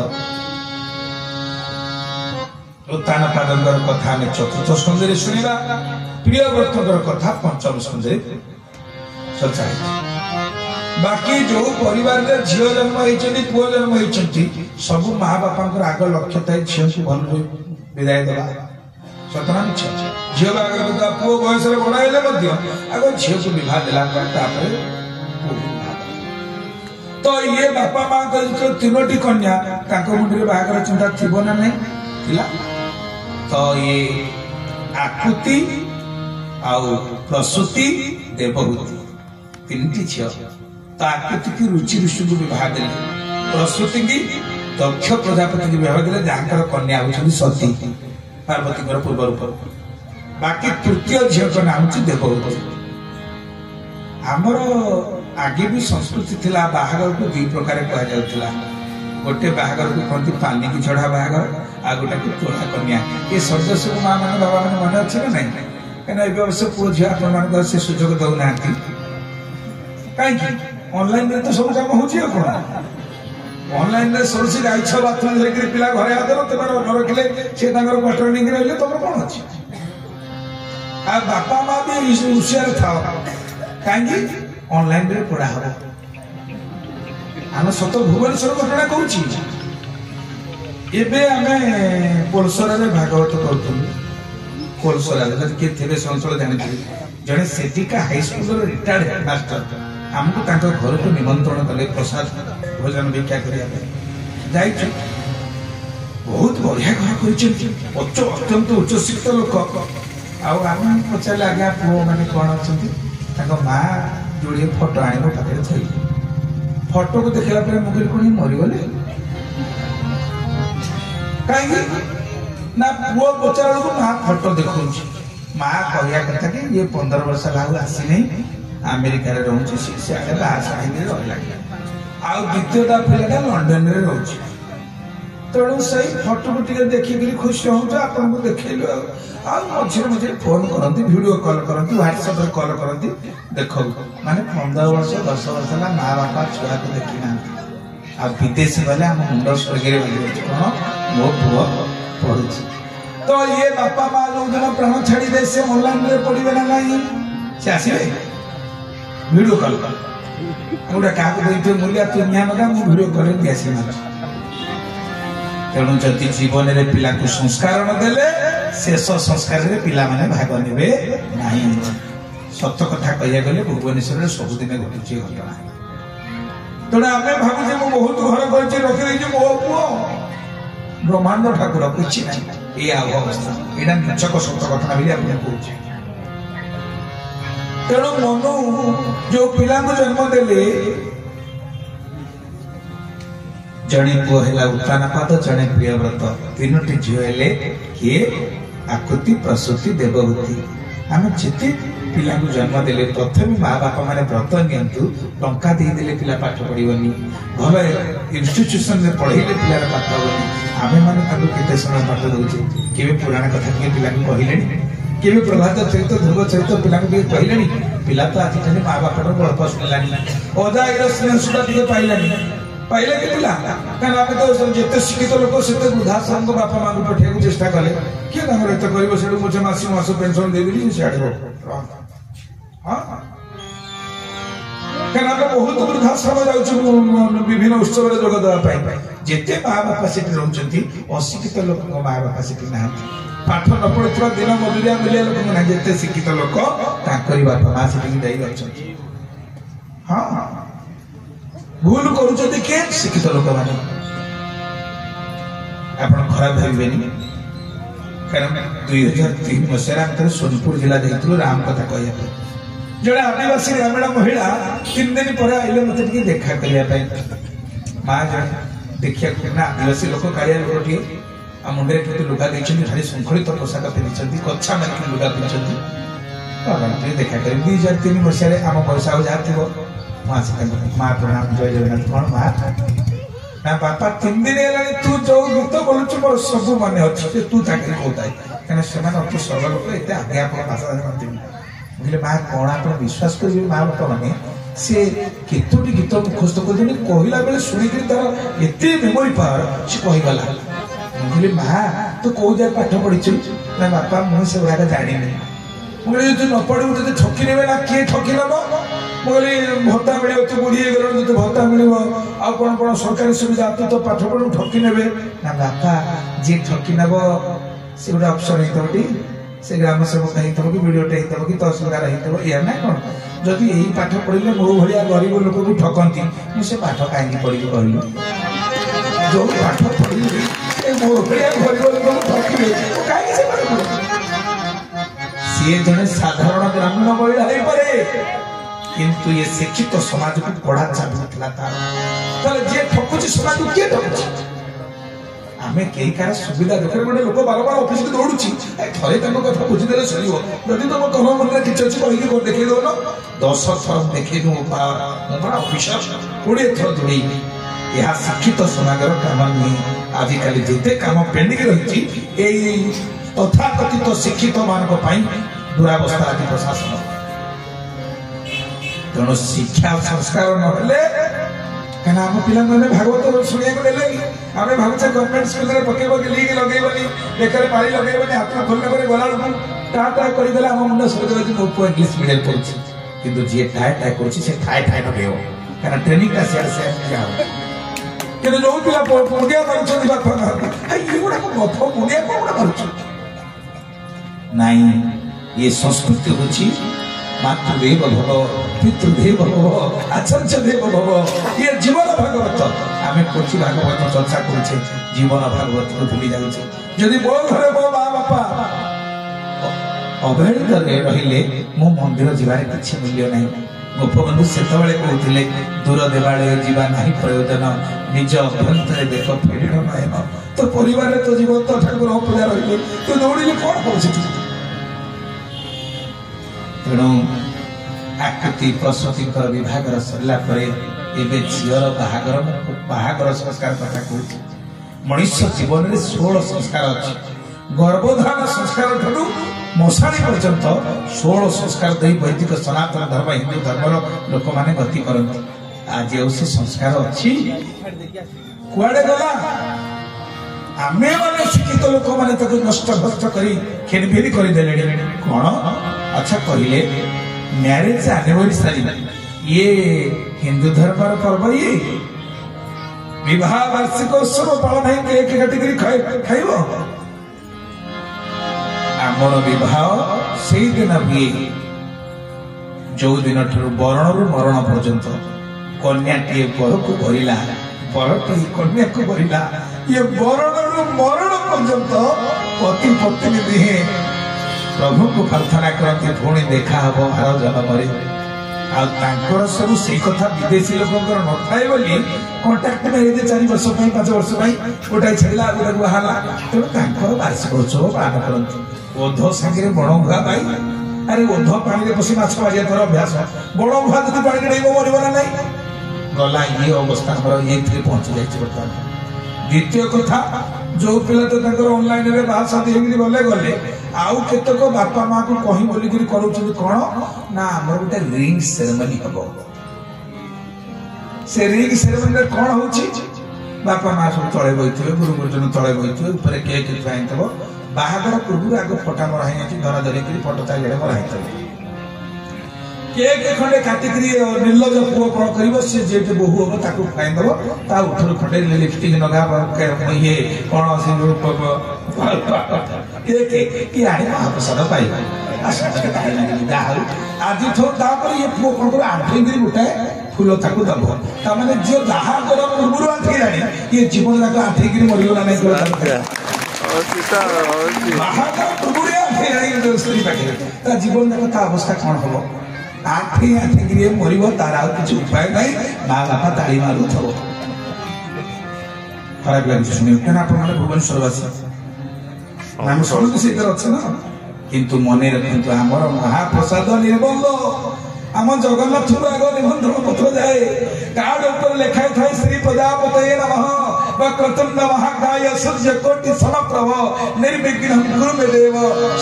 Speaker 2: उत्तान पादकर कथा हमें 4th स्कंदे सुनिबा प्रियव्रतकर कथा 5म स्कंदे चर्चा बाकी जो परिवार रे झियो जन्म होइछन्ती पुओ जन्म होइछन्ती सब मां बापांकर आग लक्ष्य थाई झियो को भल विदाय देला सतनाम झियो बागर को पुओ बयस रे बडाइले मध्य आगो झियो को विवाह देला तापर तो ये बापा मां को 3टी कन्या ताको मुंडी रे बागर चिंता थिबो ना नै थिला तो ये आकुति आउ प्रसूति देवहूति 3टी झियो तो आकुति की रुचि ऋषि को विवाह देले प्रसूति की दक्ष प्रजापति की विवाह देले जहाँकर कन्या होछन सती पार्वती कर पूर्व रूप बाकी 3य झियो को नाम छि देवहूति हमर आगे भी संस्कृति थिला बाहागर को 2 प्रकार कहा जाउथिला गोटे बाहागर को कहती पानी की चढ़ा बाहागर आ गोटे को तोड़ा कन्या ये शब्द सब मां मान बाबा मान मन अछि ना नहीं कना ए अवश्य पुओ झिया अपन मान को से सुजोग दउ नाथि काई की ऑनलाइन में तो सब काम होछि कोन ऑनलाइन रे सोरसी गाइछ बाथरूम लेकर पिला घरे आ देलो तमर न रखले से तांगर क्वार्टरिंग रहले तमर कोन अछि आ बापा मां भी उसियार थाओ कहीं ऑनलाइन रे पढ़ा हो आम सत भुवनेश्वर घटना कहूँ एबे आमे कोलसरा रे भागवत करथुलु कोलसरा रे के थे संचल जानी जड़े सेठिका हाई स्कूल रिटायर्ड हेडमास्टर आमको तांको घर को निमंत्रण कले प्रसाद भोजन भिक्षा करिया बहुत बढ़िया घर कर अत्यंत उच्च शिक्षित लोक आम पचारे आज्ञा पुओ मैंने कौन अच्छा माँ जोड़े फोटो आने पाखे थी फोटो को देखला मुझे कौन मरीगले कहीं ना पुओ पचार को माँ फोटो देखा माँ कहया कथा कि ये 15 वर्ष लागू आसी नहीं अमेरिका रे रहउछि सियाडे बासाइले रहला आ द्वितीयटा पिलाटा लंडन रे रहउछि तेणु सही फोटो को टिके देखि खुशी हो आपन को देखैलो आ मझे फोन करंती वीडियो कॉल करंती व्हाट्सएप रे कॉल करंती देखो माने 15 वर्ष 10 वर्ष ला मां बापा छुआ को देखि ना आ विदेश वाले हम मुंडो स्वर्गे रे कोन मो पुओ पढुछि तो ये बापा मां जो दिन प्राण छाड़ी दे से ऑनलाइन रे पढिबे ना नहीं से आसीबे वीडियो कॉल गोटे क्या कहते मूल्य तू निया मु वीडियो कॉल दियासी मार तेणु जदि जीवन में पिला को संस्कार नदेले शेष संस्कार रे पिला माने भाग नेबे नाही सत्य कथा कहिया गले भुवनेश्वर रे सबुदिन घटुची घटना तेणु आमे भाबुजे मु बहुत घर करछि रखि दै मो पुओ ब्रह्मांड ठाकुर कुछ नहीं ये अवस्था एटा निचक सत्य घटना भी आपने कहछि तेणु मनु जो पिला को जन्म देले जड़े पुओ है उत्तानपाद जड़े प्रियव्रत तीनोटी झील हेले किए आकृति प्रसूति देवभूति आम जिते पिला को जन्म देले प्रथम माँ बापा माने व्रत नियंतु टंका दे देले पिला पाठ पढ़िबनी भल इंस्टीट्यूशन रे पढ़ेले पिला पाठ होबनी आमे माने ताको केते समय पाठ दउचे केबे पुराण कथा के पिला को कहिलेनी केबे प्रभात चरित्र ध्रुव चरित्र पिला को कहिलेनी पिला तो आज जने माँ बापा रो गल्प सुनलानी ओदा इरो स्नेह सुदा दिए पाइलानी पहले के पिला कारण आमे तो जते शिक्षित लोक सेते वृद्धाश्रम को बापा मां को पठे को चेष्टा कले के हमर एत करिवो सेडु मुझे मास पेंशन दे देली सेड हो हां कारण आमे बहुत वृद्धाश्रम जाउछु विभिन्न उत्सव रे जोग देवा पाई जेते मां बापा सेते रहउचंती अशिक्षित लोक को मां बापा सेते नाही पाठ न पढुवा दिन मजुरिया मिलिया लोक ना जेते शिक्षित लोक ताकरी बापा मां सेते देई रहउचंती हां भूल करूचंती के शिक्षित लोक माने आपण खराब भाबिबेनी कारण 2003 मसेरा अंतर सोनपुर जिला देखिलो राम कथा कहया जड़े आदिवासी ग्रामीण महिला 3 दिन पर आइले मते टिके देखा करिया पई मां जण देखिया करना आदिवासी लोक कालिया लोकटी आ मुंडे के लुगा देछन खाली संखलित पोशाक पिनछंती कच्छा माने लुगा पिनछंती बाबा टे देखा करी 2003 मसेरा हम पैसा हो जातिबो मां से मां प्रणाम जय जगन्नाथ कोन मां ना बापा 3 दिन हेलानी तू जो गीत बोलुछु मोर सब माने अछि तू चाकरी कोताई कने समान अति सरल लोक एते आज्ञा पर भाषा जानती बुझले मां कोन आपण विश्वास करियो मां बापा माने से केतोटी गीत मुखस्त कर देनी कहिला बेले सुनी कि तार एते मेमोरी पावर से कहि गला बुझले मां तू को जा पाठ पढिछु ना बापा मु से बड़ा जानि नै मुले तू न पढु त ठकी नेबे ना के ठकी लबो मुले भत्ता मिले तू बुढ़ी गलो तो भत्ता मिलबो आ कोन कोन सरकारी सुविधा तू तो पाठ पढु ठकी नेबे ना बापा जे ठकी नबो से गुडा अफसर हेतोटी से ग्राम सेवक हेतबो कि वीडियो टे हेतबो कि तहसीलदार हेतबो या ना कोन जदि एही पाठ पढिले मो भलिया गरीब लोक को ठकंती मु से पाठ काहे पढि कहलु जो पाठ पढिले ए मो भलिया गरीब लोक को ठकिले काहे से पढि से जने साधारण ग्रामीण महिला हे परे किंतु ये शिक्षित समाज को पढ़ा चाहला तार जे ठकुची समाज को के ठकुची आमे केई कार सुविधा देखरे गोटे लोक बार बार ऑफिस को दौड़ुची थरे तक कथा बुझी देले सरियो जदि तुम कम मन रे किछ अछि कहि के देखै दोनो 10 थर देखै दो पावर बड़ा ऑफिसर 20 थर जोड़ी यह शिक्षित समाज रो काम नहीं आजि काली जते काम पेंडिंग रहिची एई तथाकथित शिक्षित मान को पाई दुरावस्था आदि प्रशासन तेणु शिक्षा संस्कार नहले कहना हम पिला माने भागवत सुनिया को देले आमे भाबछे गवर्नमेंट स्कूल रे पकेबो के लीग लगेबनी बेकर पानी लगेबनी हाथ खोलने करे गला टा टा करि देला हम मुंडा सरकार जी ऊपर इंग्लिश मीडियम पढ़छि କିନ୍ତୁ ଯିଏ ଠାଏ ଠାଏ କରୁଛି ସେ ଠାଏ ଠାଏ ଲଗେଇବ, କାରଣ ଟ୍ରେନିଂଟା ସିଆଡ଼େ ସିଆଡ଼େ ଦିଆ ହବ। କିନ୍ତୁ ଯୋଉ ପିଲା ମୁଣ୍ଡିଆ ମାରୁଛନ୍ତି ବାପା ଏଗୁଡାକ ଗପ ମୁଣ୍ଡିଆ କଣ ମାରୁଛୁ? ନାଇଁ, ଇଏ ସଂସ୍କୃତି ହଉଛି ମାତୃଦେବ ଭବ, ପିତୃଦେବ ଭବ, ଆଚାର୍ଯ୍ୟ ଦେବ ଭବ। ଇଏ ଜୀବନ ଭାଗବତ। ଆମେ କହୁଛି ଭାଗବତ ଚର୍ଚ୍ଚା କରୁଛେ, ଜୀବନ ଭାଗବତକୁ ଭୁଲି ଯାଉଛେ। ଯଦି ମୋ ଘରେ ମୋ ମା ବାପା ଅବହେଳିତରେ ରହିଲେ ମୋ ମନ୍ଦିର ଯିବାରେ କିଛି ମୂଲ୍ୟ ନାହିଁ। ଗୋପବନ୍ଧୁ ସେତେବେଳେ କହୁଥିଲେ, ଦୂର ଦେବାଳୟ ଯିବା ନାହିଁ ପ୍ରୟୋଜନ, ନିଜ ଅଭ୍ୟନ୍ତରେ ଦେଖ ଫେରିଣ ନହେନ। ତ ପରିବାରରେ ତ ଜୀବନ୍ତ ଠାକୁର ପୂଜା ରହିଲେ, ତୁ ଦୌଡ଼ିଲେ କଣ କରୁଛୁ? ତେଣୁ ଆକୃତି ପ୍ରସୂତିଙ୍କର ବିଭାଘର ସରିଲା ପରେ ଏବେ ଝିଅର ବାହାଘର ସଂସ୍କାର କଥା କହୁଛି। ମଣିଷ ଜୀବନରେ 16 ସଂସ୍କାର ଅଛି। ଗର୍ଭଧାରଣ ସଂସ୍କାର ଠାରୁ ମଶାଣି ପର୍ଯ୍ୟନ୍ତ 16 ସଂସ୍କାର ଦେଇ ବୈଦିକ ସନାତନ ଧର୍ମ ହିନ୍ଦୁ ଧର୍ମର ଲୋକମାନେ ଗତି କରନ୍ତି। ଆଜି ଆଉ ସେ ସଂସ୍କାର ଅଛି? କୁଆଡେ ଗଲା? ଆମେ ମାନେ ଶିକ୍ଷିତ ଲୋକମାନେ ତାକୁ ନଷ୍ଟ ଭଷ୍ଟ କରି ଖେଳିଫେରି କରିଦେଲେଣି। କଣ ଆଚ୍ଛା କହିଲେ, ମ୍ୟାରେଜ ଆନିଭର୍ସାରୀ ଇଏ ହିନ୍ଦୁ ଧର୍ମର ପର୍ବ? ଇଏ ବିବାହ ବାର୍ଷିକ ଉତ୍ସବ ପାଳନ ହେଇ କେକ୍ କାଟିକରି ଖାଇବ? ଆମର ବିବାହ ସେଇଦିନ ହୁଏ ଯୋଉ ଦିନ ଠାରୁ ବରଣରୁ ମରଣ ପର୍ଯ୍ୟନ୍ତ କନ୍ୟାଟିଏ ବରକୁ ଭରିଲା, ବରଟିଏ କନ୍ୟାକୁ ଭରିଲା। ଇଏ ବରଣରୁ ମରଣ ପର୍ଯ୍ୟନ୍ତ ପତି ପତ୍ନୀ ଦିହେଁ ପ୍ରଭୁଙ୍କୁ ପ୍ରାର୍ଥନା କରନ୍ତି ପୁଣି ଦେଖା ହବ ଆର ଜନ୍ମରେ। ଆଉ ତାଙ୍କର ସବୁ ସେଇ କଥା ବିଦେଶୀ ଲୋକଙ୍କର ନଥାଏ ବୋଲି କଣ୍ଟାକ୍ଟ ମ୍ୟାରେଜ 4 ବର୍ଷ ପାଇଁ 5 ବର୍ଷ ପାଇଁ ଗୋଟାଏ ଛାଡ଼ିଲା ଗୋଟାକୁ ବାହାରିଲା। ତେଣୁ ତାଙ୍କର ବାର୍ଷିକ ଉତ୍ସବ ପାଳନ କରନ୍ତି। ଓଧ ସାଙ୍ଗରେ ବଣ ଭୁଆ ପାଇ, ଆରେ ଓଧ ପାଣିରେ ପଶି ମାଛ ମାରିବା ଧର ଅଭ୍ୟାସ, ବଣ ଭୁଆ ଯଦି ପାଣିରେ ଡେଇବ ମରିବ ନା ନାଇଁ? ଗଲା ଇଏ ଅବସ୍ଥା ଆମର ଏଇଥିରେ ପହଞ୍ଚି ଯାଇଛି ବର୍ତ୍ତମାନ। ଦ୍ୱିତୀୟ କଥା, ଯୋଉ ପିଲା ତ ତାଙ୍କର ଅନଲାଇନରେ ବାହା ସାଥୀ ହେଇକି ଗଲେ ଆଉ କେତେକ ବାପା ମାକୁ କହି ବୋଲିକିରି କରୁଛନ୍ତି କଣ ନା ଆମର ଗୋଟେ ରିଙ୍ଗ ସେରେମନି ହବ। ସେ ରିଙ୍ଗ ସେରେମନିରେ କଣ ହଉଛି? ବାପା ମା ସବୁ ତଳେ ବଇଥିବେ, ଗୁରୁ ଗୁରୁଜନ ତଳେ ବଇଥିବେ, ଉପରେ କେକ୍ ଥୁଆ ହେଇଥିବ। ବାହାଘର ପୂର୍ବରୁ ଆଗ ଫଟା ମରା ହେଇଯାଇଛି, ଧରା ଧରିକିରି ଫଟୋ ଚାରିଆଡେ ମରା ହେଇଥିବ। କେକ୍ ଖଣ୍ଡେ କାଟିକିରି ନିର୍ଲଜ ପୁଅ କଣ କରିବ, ସେ ଯେତେ ବୋହୂ ହବ ତାକୁ ଖାଇଦବ, ତା ଉଠରୁ ଖଣ୍ଡେ ଲିପଷ୍ଟିକ ନଗା ଇଏ କଣ ସେ କି ଆଣି ମହାପ୍ରସାଦ ପାଇବ। ଯାହା ହଉ ଆଜିଠୁ ତାପରେ ଇଏ ପୁଅ କଣ କରିବ, ଆଣ୍ଠେଇକିରି ଗୋଟାଏ ଫୁଲ ତାକୁ ଦବ। ତାମାନେ ଝିଅ ଯାହା କର ପୂର୍ବରୁ ଆଣ୍ଠେଇଲାଣି, ଇଏ ଜୀବନ ଯାକ ଆଣ୍ଠେଇକିରି ମରିଗଲା ନାହିଁ। ବାହାଘର ପୂର୍ବରୁ ଆଣ୍ଠେଇଲାଣି ସ୍ତ୍ରୀ ପାଖରେ, ତା ଜୀବନ ଯାକ ତା ଅବସ୍ଥା କଣ ହବ? ଆଣ୍ଠେଇକିରି ମରିବ, ତାର ଆଉ କିଛି ଉପାୟ ନାହିଁ। ମା ବାପା ତାଳି ମାରୁଥିବ। ଖରାପ ଲାଗୁଛି ଶୁଣିବ, କାରଣ ଆପଣମାନେ ଭୁବନେଶ୍ୱରବାସୀ, ଆମେ ସମସ୍ତେ ସେଇଥିରେ ଅଛେ ନା। କିନ୍ତୁ ମନେ ରଖନ୍ତୁ, ଆମର ମହାପ୍ରସାଦ ନିର୍ବନ୍ଧ, ଆମ ଜଗନ୍ନାଥଙ୍କୁ ଆଗ ନିବନ୍ଧନ ପତ୍ର ଯାଏ, କାର୍ଡ ଉପରେ ଲେଖା ଥାଏ ଶ୍ରୀ ପ୍ରଜାପତये ନମଃ ବକ୍ରତୁଣ୍ଡ ମହାକାୟ ସୂର୍ଯ୍ୟ କୋଟି ସମପ୍ରଭ ନିର୍ବିଘ୍ନଂ କୁରୁ ମେ ଦେବ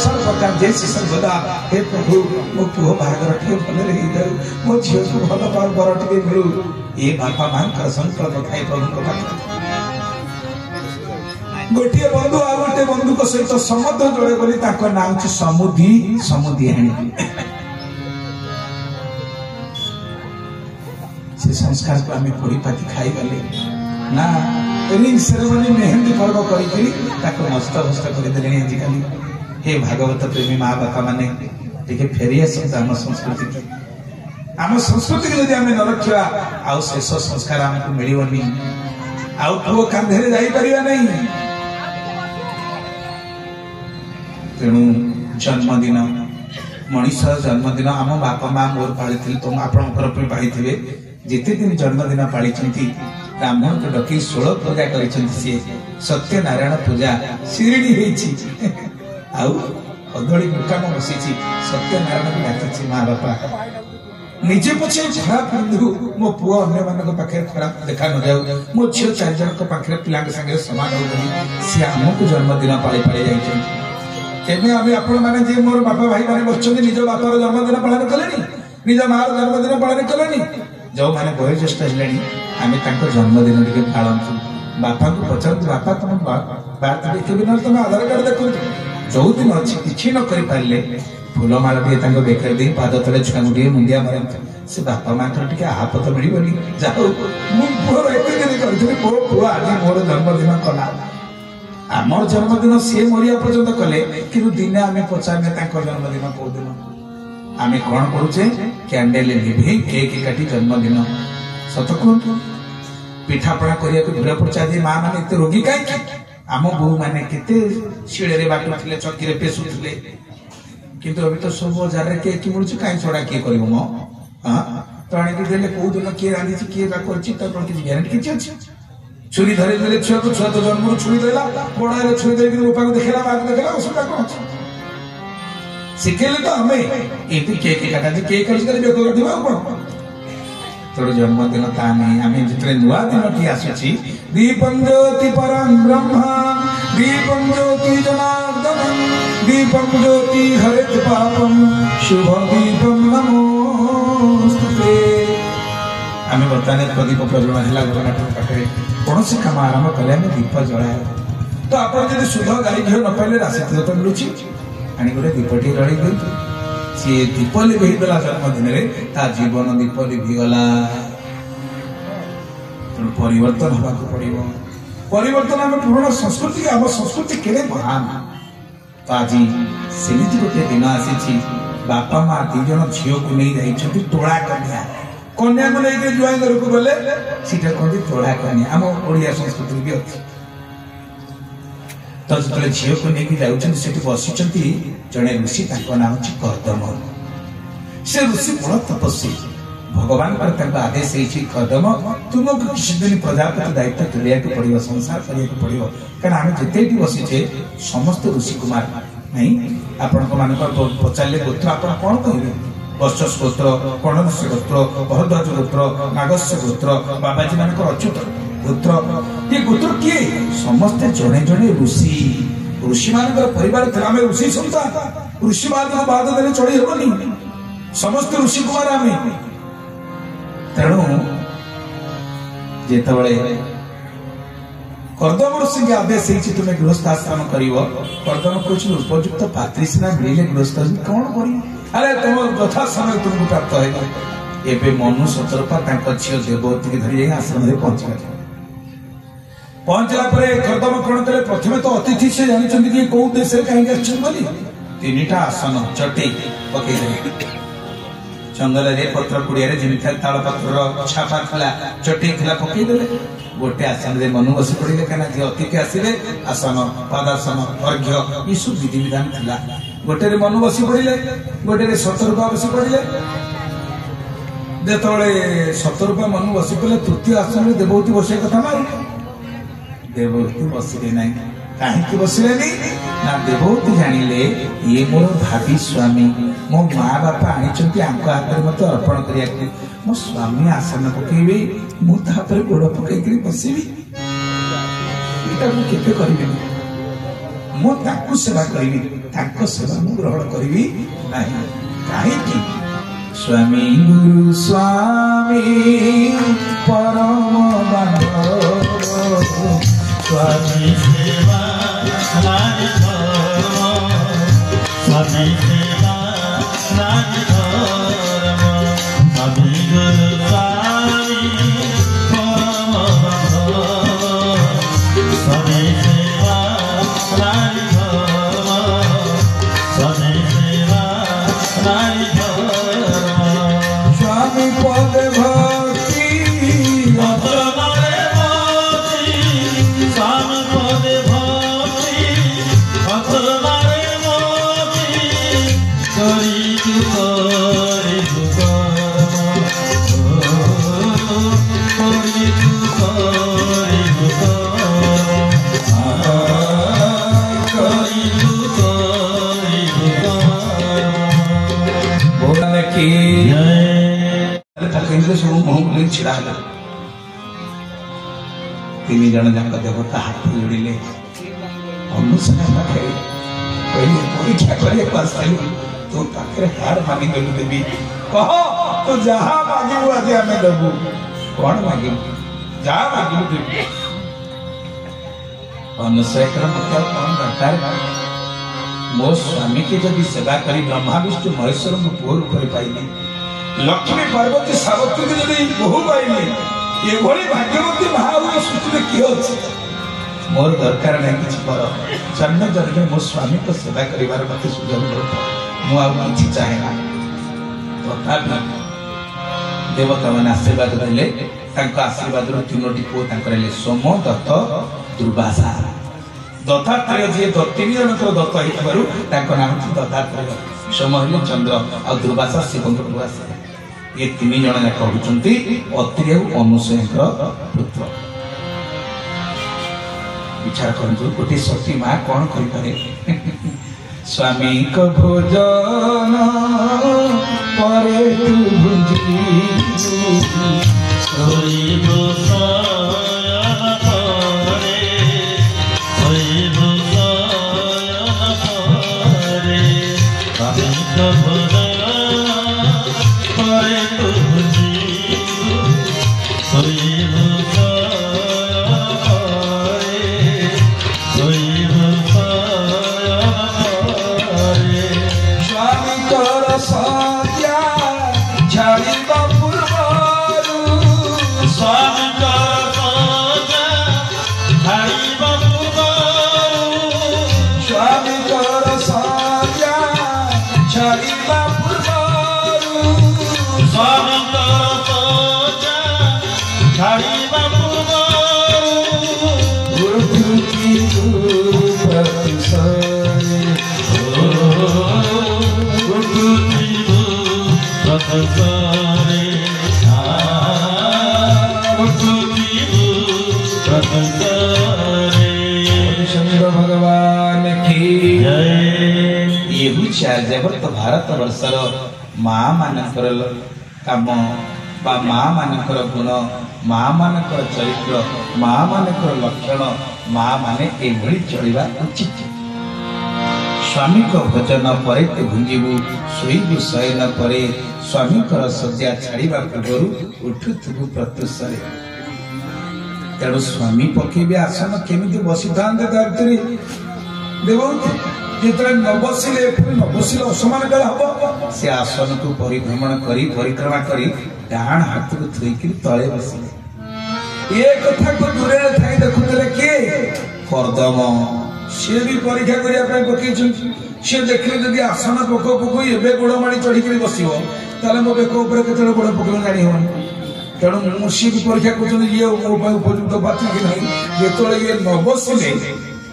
Speaker 2: ସର୍ବକାର୍ଯ୍ୟେଷୁ ସର୍ବଦା। ହେ ପ୍ରଭୁ, ମୋ ପୁଅ ବାହାଘର ଟିକେ ଭଲରେ ହେଇଯାଉ, ମୋ ଝିଅକୁ ଭଲ ବର ଟିକେ ମିଳୁ। ଏ ବାପା ମାଙ୍କର ସଂକଳ୍ପ ଥାଏ ପ୍ରଭୁଙ୍କ ପାଖରେ। ଗୋଟିଏ ବନ୍ଧୁ ଆଉ ଗୋଟିଏ ବନ୍ଧୁଙ୍କ ସହିତ ସମୁଦ୍ର ଜଳେ ବୋଲି ତାଙ୍କ ନାଁ ହଉଛି ସମୁଦିଆଣୀ। ସେ ସଂସ୍କାରକୁ ଆମେ ପୋଡ଼ିପାତି ଖାଇଗଲେ ନା ରିଙ୍ଗ ସେରେମନି ମେହେନ୍ଦି ପର୍ବ କରିକିରି ତାକୁ ନଷ୍ଟ ଭଷ୍ଟ କରିଦେଲେଣି ଆଜିକାଲି। ହେ ଭାଗବତ ପ୍ରେମୀ ମା ବାପା ମାନେ ଟିକେ ଫେରି ଆସନ୍ତୁ ଆମ ସଂସ୍କୃତିକୁ। ଆମ ସଂସ୍କୃତିକୁ ଯଦି ଆମେ ନ ରଖିବା ଆଉ ଶେଷ ସଂସ୍କାର ଆମକୁ ମିଳିବନି, ଆଉ ପୁଅ କାନ୍ଧରେ ଯାଇପାରିବା ନାହିଁ। ତେଣୁ ଜନ୍ମଦିନ, ମଣିଷର ଜନ୍ମଦିନ ଆମ ବାପା ମା ମୋର ପାଳିଥିଲେ, ତ ଆପଣଙ୍କର ବି ପାଳିଥିବେ। ଯେତେ ଦିନ ଜନ୍ମଦିନ ପାଳିଛନ୍ତି ବ୍ରାହ୍ମଣକୁ ଡକେଇ 16 ପୂଜା କରିଛନ୍ତି। ସିଏ ସତ୍ୟନାରାୟଣ ପୂଜା ଶିରିଡ଼ି ହେଇଛି, ଆଉ କଦଳୀ ମୁକାମ ବସିଛି। ସତ୍ୟନାରାୟଣକୁ ଡାକିଛି ମା ବାପା। ନିଜେ ପଛେ ଖରାପ ବନ୍ଧୁ, ମୋ ପୁଅ ଅନ୍ୟମାନଙ୍କ ପାଖରେ ଖରାପ ଦେଖା ନଯାଉ, ମୋ ଝିଅ 4 ଜଣଙ୍କ ପାଖରେ ପିଲାଙ୍କ ସାଙ୍ଗରେ ସମାନ ହଉଛନ୍ତି। ସିଏ ଆମକୁ ଜନ୍ମଦିନ ପାଳି ପାଳି ଯାଇଛନ୍ତି। କେବେ ଆମେ ଆପଣମାନେ ଯେ ମୋର ବାପା ଭାଇ ମାନେ ବସିଛନ୍ତି, ନିଜ ବାପାର ଜନ୍ମଦିନ ପାଳନ କଲେଣି? ନିଜ ମାର ଜନ୍ମଦିନ ପାଳନ କଲେଣି? ଯୋଉମାନେ ବୟୋଜ୍ୟେଷ୍ଠ ହେଲେଣି, ଆମେ ତାଙ୍କ ଜନ୍ମଦିନ ଟିକେ ପାଳନ୍ତୁ। ବାପାଙ୍କୁ ପଚାରନ୍ତୁ, ବାପା ତମ ବାର୍ଥଡେ ଦେଖିବି, ନହେଲେ ତମେ ଆଧାର କାର୍ଡ ଦେଖନ୍ତୁ। ଯୋଉ ଦିନ ଅଛି କିଛି ନ କରିପାରିଲେ फूलमाला टे बेकर दे पाद तले छुआ टे मुंडिया मारते से बापा मात्र टे आपत मिलनी जाओ मोर एत दिन करी मो पु आज मोर जन्मदिन कला आमर जन्मदिन सी मरिया पर्यंत कले कि दिने आम पचारे जन्मदिन कौ दिन आम कौन करुचे कैंडेल लिभे केक काटी जन्मदिन सत कहतु पिठापणा करने भिड़ पड़चा माँ मैंने एत रोगी कहीं आम बो मैंने केते शिड़े बाटुले चक्की पेशुले किंतु अभी तो सब बाजार में केक मिलूँ कहीं छड़ा किए कर तो आने देले कौ दिन किए रांधि किए किसी ग्यारंटी किसी अच्छी छुरी धरी देले छुआ को छुआ तो जन्म छुरी देला बड़ा छुरी दे रूपा को देखला माँ को देखला असुविधा कौन शिखेले तो हमें ये केक काटा केक कर बेक कौन तोर जन्मदिन ता नहीं आम जितने नुआ दिन की आसुची दीपं ज्योति परं ब्रह्म दीपं ज्योति जनार्दन दीपं ज्योति हरित पापम शुभ दीपम नमोस्तुते आम बर्तमान प्रदीप प्रज्वलन है जगन्नाथ पाखे कौन सी काम आरंभ कले आम दीप जलाए तो आप शुद्ध गाई घी न पाइले राशि तीर्थ मिलूँ आनी गोटे दीपटी जल दिखाँ सी दीप लिभेदेला जन्मदिन जीवन दीप लिभिगला परिवर्तन हवा पड़ो परिवर्तन आम पुराना संस्कृति आम संस्कृति केड़े महान तो आज सेमती गोटे दिन आसी बापा माँ दीज झील को नहीं जाइए तोड़ा कन्या कन्या को लेकर जुआ घर को गले सीटा कहते तोड़ा कन्या आम ओडिया संस्कृति भी अच्छी तो जो झील को लेकिन जाऊँ बसी जड़े ऋषि नाम हूँ कर्दम से ऋषि बड़ तपस्वी भगवान आदेश कर्दम तुमको किसी दिन प्रजापति दायित्व तुलिया पड़ो संसार करने पड़ो क्या आम जिते बसीचे समस्त ऋषि कुमार नहीं आपण पचारे गोत्र आप कौन कहे वर्षस गोत्र कर्णदश गोत्र भरद्वाज गोत्र नागस्य गोत्र बाबाजी मान अच्युत गोत्र ये गोत्र किए समस्ते जड़े जड़े ऋषि ऋषि मान परिवार थे आम ऋषि संतान ऋषि बाद देने चढ़ी हेनी समस्त ऋषि कुमार आम तेणु जिते कर्दम ऋषि के आदेश तुम्हें गृहस्थाश्रम कर कर्दम कह उपयुक्त पात्री सीना मिले गृहस्थ कौन कर अरे तुम यथा समय तुमको प्राप्त है एवं मनु सतर्पा झील देवती की धरी आश्रम पहुंचला कर्दम कौन कले प्रथम तो अतिथि से जानते कि कौ देश कहीं तीन टा आसन चटे पकईदे जंगल पत्र कुड़िया जमी ताल पत्र छापा था चटे पकईदे गोटे आसन में मनु बसी पड़े कहीं जी अतिथि आसवे आसन पदासन अर्घ्य ये सब विधि विधान था गोटे मनु बसी पड़े गोटे सतरूपा बसी पड़े जो सतरूपा मनु बसी पड़े तृतीय आसन में देवती बस कथा ना देवती बसिले ना कहीं बसिले ना देवती जानिले ये मोर भाभी स्वामी मो माँ बापा आनी हाथ में मत अर्पण करने मो स्वामी आसन पकईबे मुझे गोड़ पकई बसबी केते करी मु सेवा करी सेवा मु ग्रहण करी ना कहीं स्वामी गुरु स्वामी परम बांधव
Speaker 3: स्वामी सेवा नारी धर्म स्वामी सेवा नारी धर्म स्वामी गुरु स्वामी परम बांधव स्वामी सेवा नारी धर्म स्वामी सेवा नारी धर्म
Speaker 2: स्वामी पद भक्ति छिड़ा तीन जन जाक देवता हाथ जोड़िले परीक्षा करने तो पाखे हार मानी गलु देवी कह तो जहाँ मांगू आज आम देवु कौन मांगू जहाँ मांगू देवी अनुसय कौन दरकार मो स्वामी के जदि सेवा करी ब्रह्मा विष्णु महेश्वर को पुओ रूप पाइली लक्ष्मी पार्वती सावित्री के जदि बहु पाइली ये भाग्यवती महाभूत सृष्टि किए अच्छे मोर दरकार नहीं किसी पर जन्म जन्म मो स्वामी को सेवा करिवार मते सुযোগ मिलता मु आ किछि चाहे ना तथापि देवता माने आशीर्वाद देले तांका आशीर्वाद रो तीनोटी पुओ तांकर ले सोम दत्त दुर्वासा दत्तात्रेय जे तीन जनकर दत्त हितबारु तांको नाम दत्तात्रेय सोम हेले चंद्र आ दुर्वासा शिवंकर दुर्वासा ये तीन जन जाक होचंती अत्रि और अनुसयंकर पुत्र विचार करंतु गोटे सती माँ कौन करि पारे स्वामी को भोजन परे तू भुंजी भगवान की जगत भारत वर्षर माँ मानकर काम बा माँ मानकर गुण माँ मानकर चरित्र माँ मानकर लक्षण माँ माने एभली चलिबा उचित स्वामी को भोजन परे ते भुंजीबू सोईबू शयन परे स्वामी कर सज्जा छाड़िबा पूर्व उठुथुबू प्रत्युषरे तेणु स्वामी पकेबे आसन केमिति बसी थांते धरती देवती जितने न बसिले असमान काल हम से आसन को परिभ्रमण करी परिक्रमा करी डाण हाथ को थोईकि तले बसिले ये कथा को दूरे थाई देखुतले किए कर्दम सी भी परीक्षा करने पकई सी देखिले जदि आसन पक पक एवं गोड़माड़ी चढ़ी बसो ताले मो बेक केतने गोड़ पकड़ जानी हो तेणु सी भी परीक्षा कर ये मो उपयुक्त बात कि नहीं जो ये न बसिले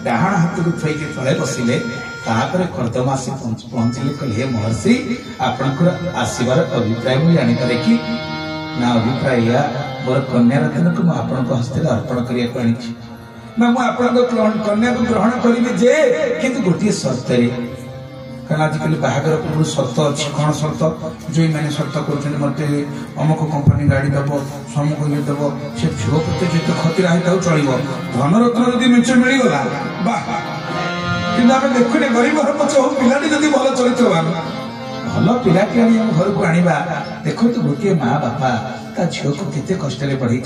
Speaker 2: डाण हाथ को थोईकि तले बसिले तापर कर्दमासी पहुंचले कहले हे महर्षि आपनकर आसीबार अभिप्राय मु जानि पारे कि ना अभिप्राय या मोर कन्या रत्न को मु आपन को हस्ते अर्पण करिया पानी ना मु आपन को कन्या को ग्रहण करिबे जे किंतु गोटी शर्त रे कारण आजकल बाहागर पूर्व शर्त अच्छी कौन शर्त जो मैंने शर्त कर मत अमुक कंपनी गाड़ी दब समूक ये दब से झील प्रति जिते क्षति रही चलो धनरत्न जब मिच मिलगला कि देखुने गरीब घर पच हो पिलाटी जब भल चरित्र भल पिलाटी आम घर को आनिबा देखो तो गोटे माँ बापा ता झील को केते कष्ट पढ़े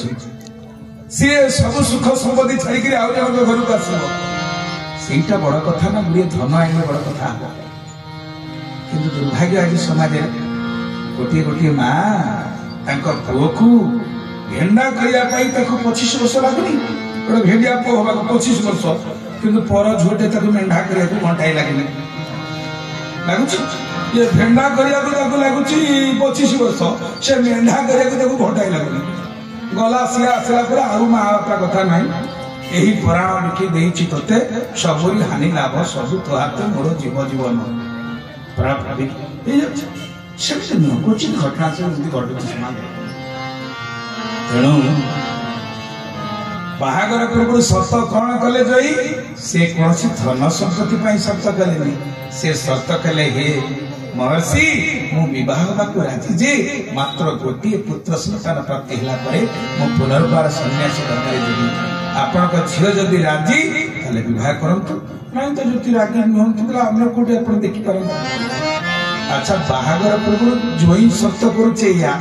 Speaker 2: सी सब सुख संपत्ति छाड़ी आउ जन घर को आसटा बड़ कथा ना गुड़े धन आने बड़ कथा किंतु दुर्भाग्य आज समाज गोटे गोटे माँ पुओ को भेंडा करने 25 वर्ष लगुनि गोटे भेड़िया पुओ हवा 25 वर्ष किंतु पर झोटे मेंढा करने घंटाए लगे लगुच ये भेंडा करने लगुच 25 वर्ष से मेंढा करने घंटाए लगुनि गला सी आसला पर आउ माँ बापा कथा ना यही पुराण लिखी देती ते सबरी हानि लाभ सबू तो हाथ मोर जीव जीवन क्वचित घटना से घटुच तेणु बाहागर पूर्व शर्त कौन कले जई से कौन धन संपत्ति शर्त कले से शर्त कले हे महर्षि मु विवाह को राजी जे मात्र गोटे पुत्र संतान प्राप्ति होला परे मु पुनर्बार सन्यासी धर्म देवी आपण झील जदि राजी ताले विवाह करंतु नहीं तो जति राजी नुहंतु हमने कोटे आपण देखि परंतु अच्छा बाहागर पूर्व जोई शर्त करुचे या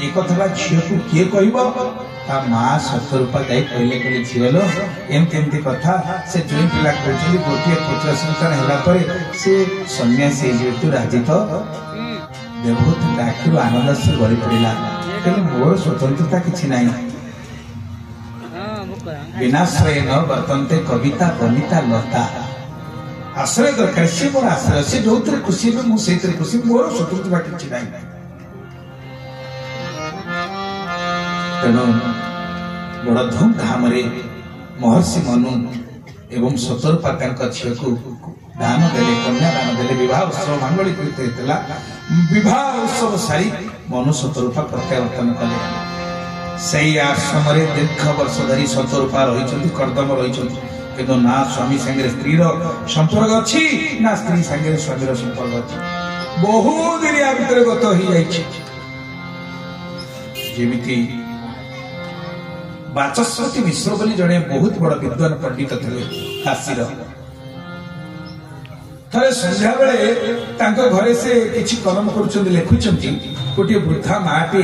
Speaker 2: एक कथा झील को किए कहब ता माँ सतरूपा जाई कहले कहले झीलो एमती एमती कथा से जुई पिला कहते गोटे पुत्र सन्तान है से सन्यासी तू राजी तो देवहूति आखिर आनंद से गड़ी पड़ा कहले मोर स्वतंत्रता किसी ना विनाश्रय न वर्तन्ते कविता बनिता लता आश्रय दरकार सी मोर आश्रय से जो खुशी मुझे खुशी मोर स्वतंत्रता किसी ना तेणु बड़ धूमधाम महर्षि मनु एवं सतरूपा झी को दान देले कन्या दान देले विवाह उत्सव मांगलिक होता विवाह उत्सव सारी मनु सतरूपा प्रत्यावर्तन कले से आश्रम दीर्घ वर्ष धरी सतरूपा रही कर्दम रही किंतु ना स्वामी संगे स्त्री संपर्क अच्छी ना स्त्री संगे स्वामी संपर्क अच्छी बहुत दिन या भीतर गत हो जमी बाचस्पति मिश्र बोली जड़े बहुत बड़ विद्वान पंडित थे काशीर थे संध्या बेले घरे से किसी कलम कर लिखुंट गोटे वृद्धा माटे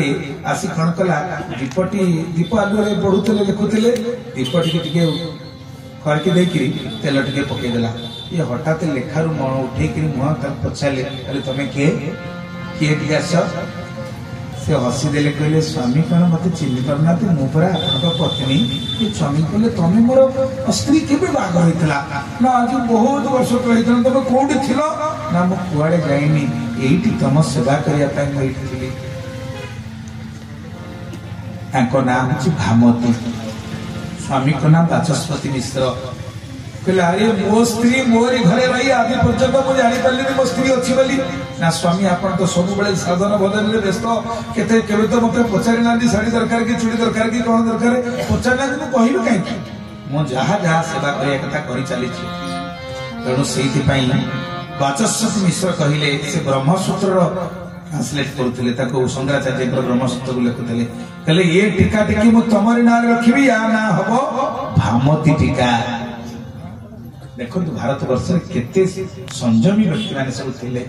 Speaker 2: आसी कौन कला दीपटी दीप आलुरे बढ़ुले लिखुले दीपटी टे करके तेल टे पकईदेला ये हठात लेखारू मन उठे मुह पचारे तुम किए किए टे आस से हसीदे कहले स्वामी कौन मत चिन्ह पारना मुझे आप पत्नी ये स्वामी कहले तुम मोर स्त्री के बाघ होता ना आज बहुत वर्ष तले तुम कौटी थी ना मु कुआड़े जाइनी यही तुम सेवा करने थी नाम हूँ भामती स्वामी को नाम बाचस्पति मिश्र कहले अरे मो स्त्री मोरी घरे रही आज पर्यटन मुझे जापारे मो स्त्री अच्छी बोली ना स्वामी आप तो सब साधन भजन व्यस्त केते तो मत पचारि ना शाढ़ी दरकार कि चूड़ी दरकार कि कौन दरकार पचारि ना कह कहीं मुझे जहाँ जहाँ सेवा करने कथा कर चली तेणु से बाचस्पति मिश्र कहले से ब्रह्मसूत्र ट्रांसलेट करते शंकराचार्य ब्रह्मसूत्र को लिखुले कहले ये टीका टिकी मु तमरी ना रखी या ना हम भामती टीका देखो भारत वर्ष केते संयमी व्यक्ति माने सब थिले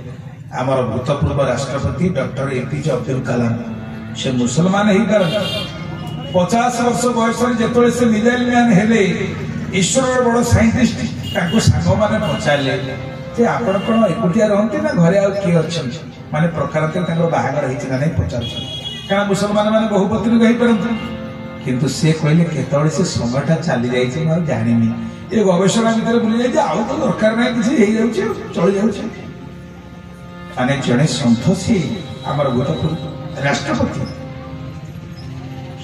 Speaker 2: आमर भूतपूर्व राष्ट्रपति डॉक्टर एपीजे अब्दुल कलाम से मुसलमान ही कर 50 वर्ष बयस जो से मिसाइल मैन हेले ईश्वर बड़ साइंटिस्ट सांग मैंने पचारे जे आपण कौन एकुटिया रहते ना घरे आउ किए अच्छा माने प्रकार बाहागर होती ना नहीं पचार क्या मुसलमान मैंने बहुपत्नी रही पारती किंतु से कहले केतळे से समयटा चली जाइए मैं जानी ये गवेषणा भीतर बुली जाए आउ तो दरकार ना किसी चली जाने जड़े सन्थ सी आम भूतपूर्व राष्ट्रपति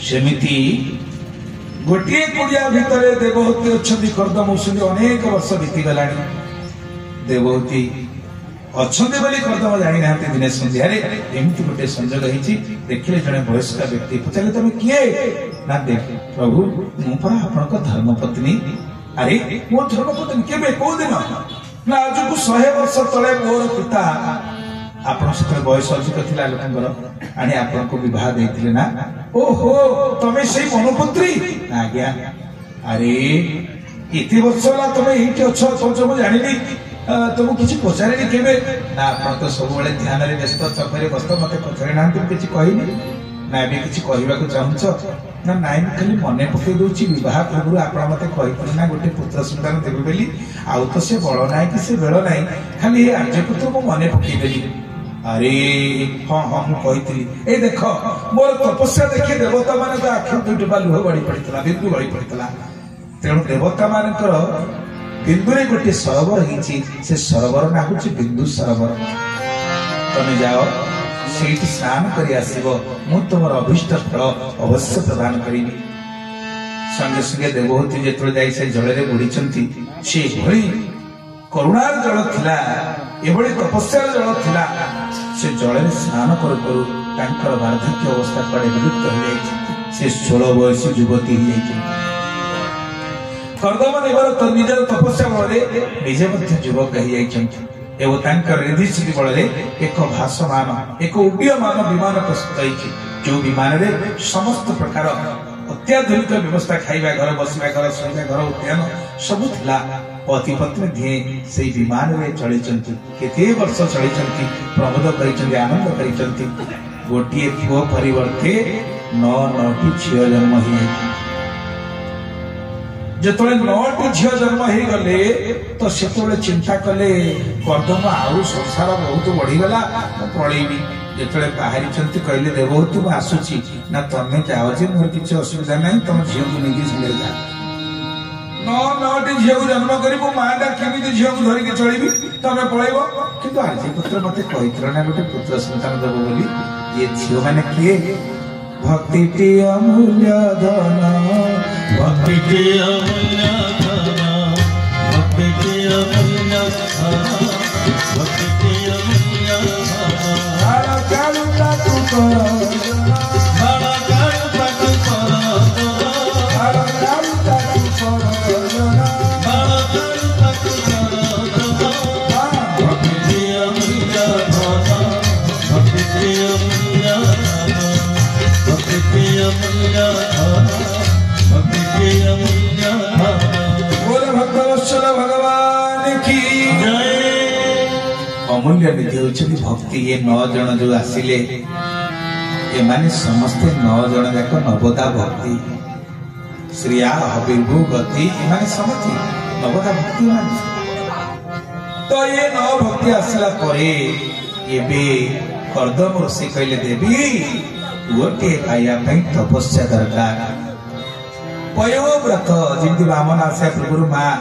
Speaker 2: सेमिति गोटे कुड़िया भितर देवहूति अच्छा कर्दम औषधि अनेक वर्ष बीतीगला देवहूति अच्छा कर्दम जानी ना दिने सन्धार एमती गोटे संजोग होती देखिले जड़े वयस्क व्यक्ति पचारे तुम किए ना देख प्रभु मुझे आपण धर्मपत्नी अरे मो धर्मपत्नी केबे को दिन ना आज को 100 वर्ष तले मोर पिता आपण से बयस अधिक थिला लोकंगर आनी आपण को विवाह देथिले ना ओहो तमे सेही मनुपुत्री आज्ञा अरे इति वर्ष ला तमे एठी अछो तो मु जानिनी तुम किसी पचारे केबे ना आपण तो सब बेले ध्यान रे व्यस्त चक्करे बस्त मते पचारे ना किछि कहिनी ना भी किछि कहबा को चाहूछ ना नाइन खाली मन पकई दूची विवाह पूर्व आप मत ना गोटे पुत्र सन्तान देवे बोली आउ तो से बड़ ना कि से बेल ना खाली आर्यपुत्र को मन पकईदेली अरे हाँ हाँ मुझे ए देख मोर तपस्या देखिए देवता मान आखिर दुईटा लुह गड़ी पड़ा बिंदु गड़ी पड़ा तेणु देवता मान बिंदु गोटे सरोवर से सरोवर ना हूँ बिंदु सरोवर तुम जाओ से स्नान कर तुम अभिष्ट फल अवश्य प्रदान करी संगे संगे देवहूति जो से जल बुड़ी से करुणार जल थिला एभली तपस्यार जल थिला से जल स्नान करू करू वार्धक्य अवस्था कड़े विलुप्त हो जाए से 16 वर्ष युवती हो जाए कर्दम नेबर निजर तपस्या बल निजे युवक हो जाए रिधिश्री बल एक भाषमान एक उड्डीयमान विमान प्रस्तुत होती जो विमान समस्त प्रकार अत्याधुनिक व्यवस्था खाइबा घर बसवा घर शोवा घर उद्यान सबू थिला पति पत्नी दिए से विमान रे चली केते वर्ष चली प्रमोद कर आनंद कर गोटे पुओ परिवर्ते 9ଟି ଝିଅ ଜନ୍ମ ହେଇଯାଇଛି। ଯେତେବେଳେ 9ଟି ଝିଅ ଜନ୍ମ ହେଇଗଲେ ତ ସେତେବେଳେ ଚିନ୍ତା କଲେ କର୍ଦ୍ଦମ ଆଉ ସଂସାର ବହୁତ ବଢିଗଲା, ମୁଁ ପଳେଇବି। ଯେତେବେଳେ ବାହାରିଛନ୍ତି କହିଲେ ଦେବହୂତି ମୁଁ ଆସୁଛି। ନା ତମେ ଯାଅ ଯେ, ମୋର କିଛି ଅସୁବିଧା ନାହିଁ, ତମ ଝିଅକୁ ନେଇକି ସାଙ୍ଗରେ ଯା। 9ଟି ଝିଅକୁ ଜନ୍ମ କରି ମୋ ମାଟା କେମିତି ଝିଅକୁ ଧରିକି ଚଳିବି, ତମେ ପଳେଇବ। କିନ୍ତୁ ଆର୍ଯ୍ୟପୁତ୍ର ମତେ କହିଥିଲା ନା ଗୋଟେ ପୁତ୍ର ସନ୍ତାନ ଦେବ ବୋଲି। ଇଏ ଝିଅ ମାନେ କିଏ? ଭକ୍ତିଟି ଅମୂଲ୍ୟ ଧନ,
Speaker 3: ଭକ୍ତିଟି ଅମୂଲ୍ୟ ଧନ, ଭକ୍ତିଟି ଅମୂଲ୍ୟ ଧନ, ଭକ୍ତିଟି ଅମୂଲ୍ୟ ଧନ।
Speaker 2: ବାଳ କାଳୁ ତାକୁ କର,
Speaker 3: ବାଳ କାଳୁ ତାକୁ କର,
Speaker 2: ବାଳ କାଳୁ ତାକୁ କର,
Speaker 3: ବାଳ କାଳୁ ତାକୁ କର। ଭକ୍ତିଟି ଅମୂଲ୍ୟ ଧନ, ଭକ୍ତିଟି ଅମୂଲ୍ୟ ଧନ, ଭକ୍ତିଟି ଅମୂଲ୍ୟ ଧନ, ଭକ୍ତିଟି ଅମୂଲ୍ୟ ଧନ।
Speaker 2: बोल भक्तवत्सल भगवान की
Speaker 3: ଜୟ।
Speaker 2: अमूल्य निधि होती भक्ति। ये 9 जन जो आसिले एमाने समस्ते 9 जन जाक नवदा भक्ति, श्रिया हबिर्भु गति, एमाने समस्ते नवदा भक्ति माने। तो ये 9 भक्ति आसला परे एबे कर्दम ऋषि कहले देवी गोटे पाइया पई तपस्या दरकार। पयोव्रत जिंदगी बामन आशा पूर्व माँ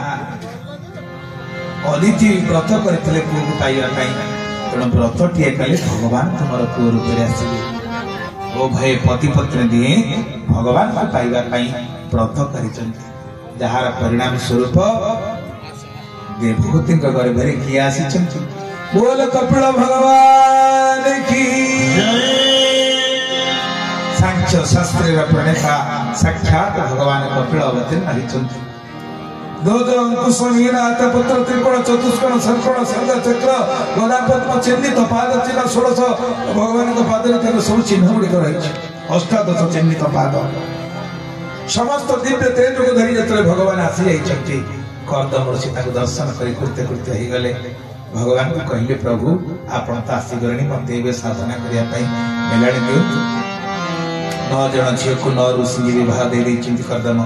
Speaker 2: अदिति व्रत करते पुओ को पाइबा तेणु व्रत टीए कले भगवान तुम पुओ रूप में आसवे। ओ भय पति पत्नी दिए भगवान को पाइबा व्रत कर जार परिणाम स्वरूप देवहूति गर्भ में किए आसी। बोल कपिल भगवान की सांख्य शास्त्र प्रणेता साक्षात भगवान कपिल अवतीर्ण होती। ध्वज अंकुश मीनाथ पुत्र त्रिकोण चतुष्कोण सर्कोण सर्ग चक्र गदा पद्म चिन्हित पाद चिन्ह 16 भगवान पाद सब चिन्ह गुड़िक रही। अष्टादश चिन्हित पाद समस्त दिव्य तेज को धरी जो भगवान आसी जाइए कर्दम ऋषि दर्शन करते करते हो गले। भगवान को कहले प्रभु आपण तो आसीगले मत साधना करने मेला दिंतु। 9 जन झील को 9 ऋषि विवाह दे कर्दम।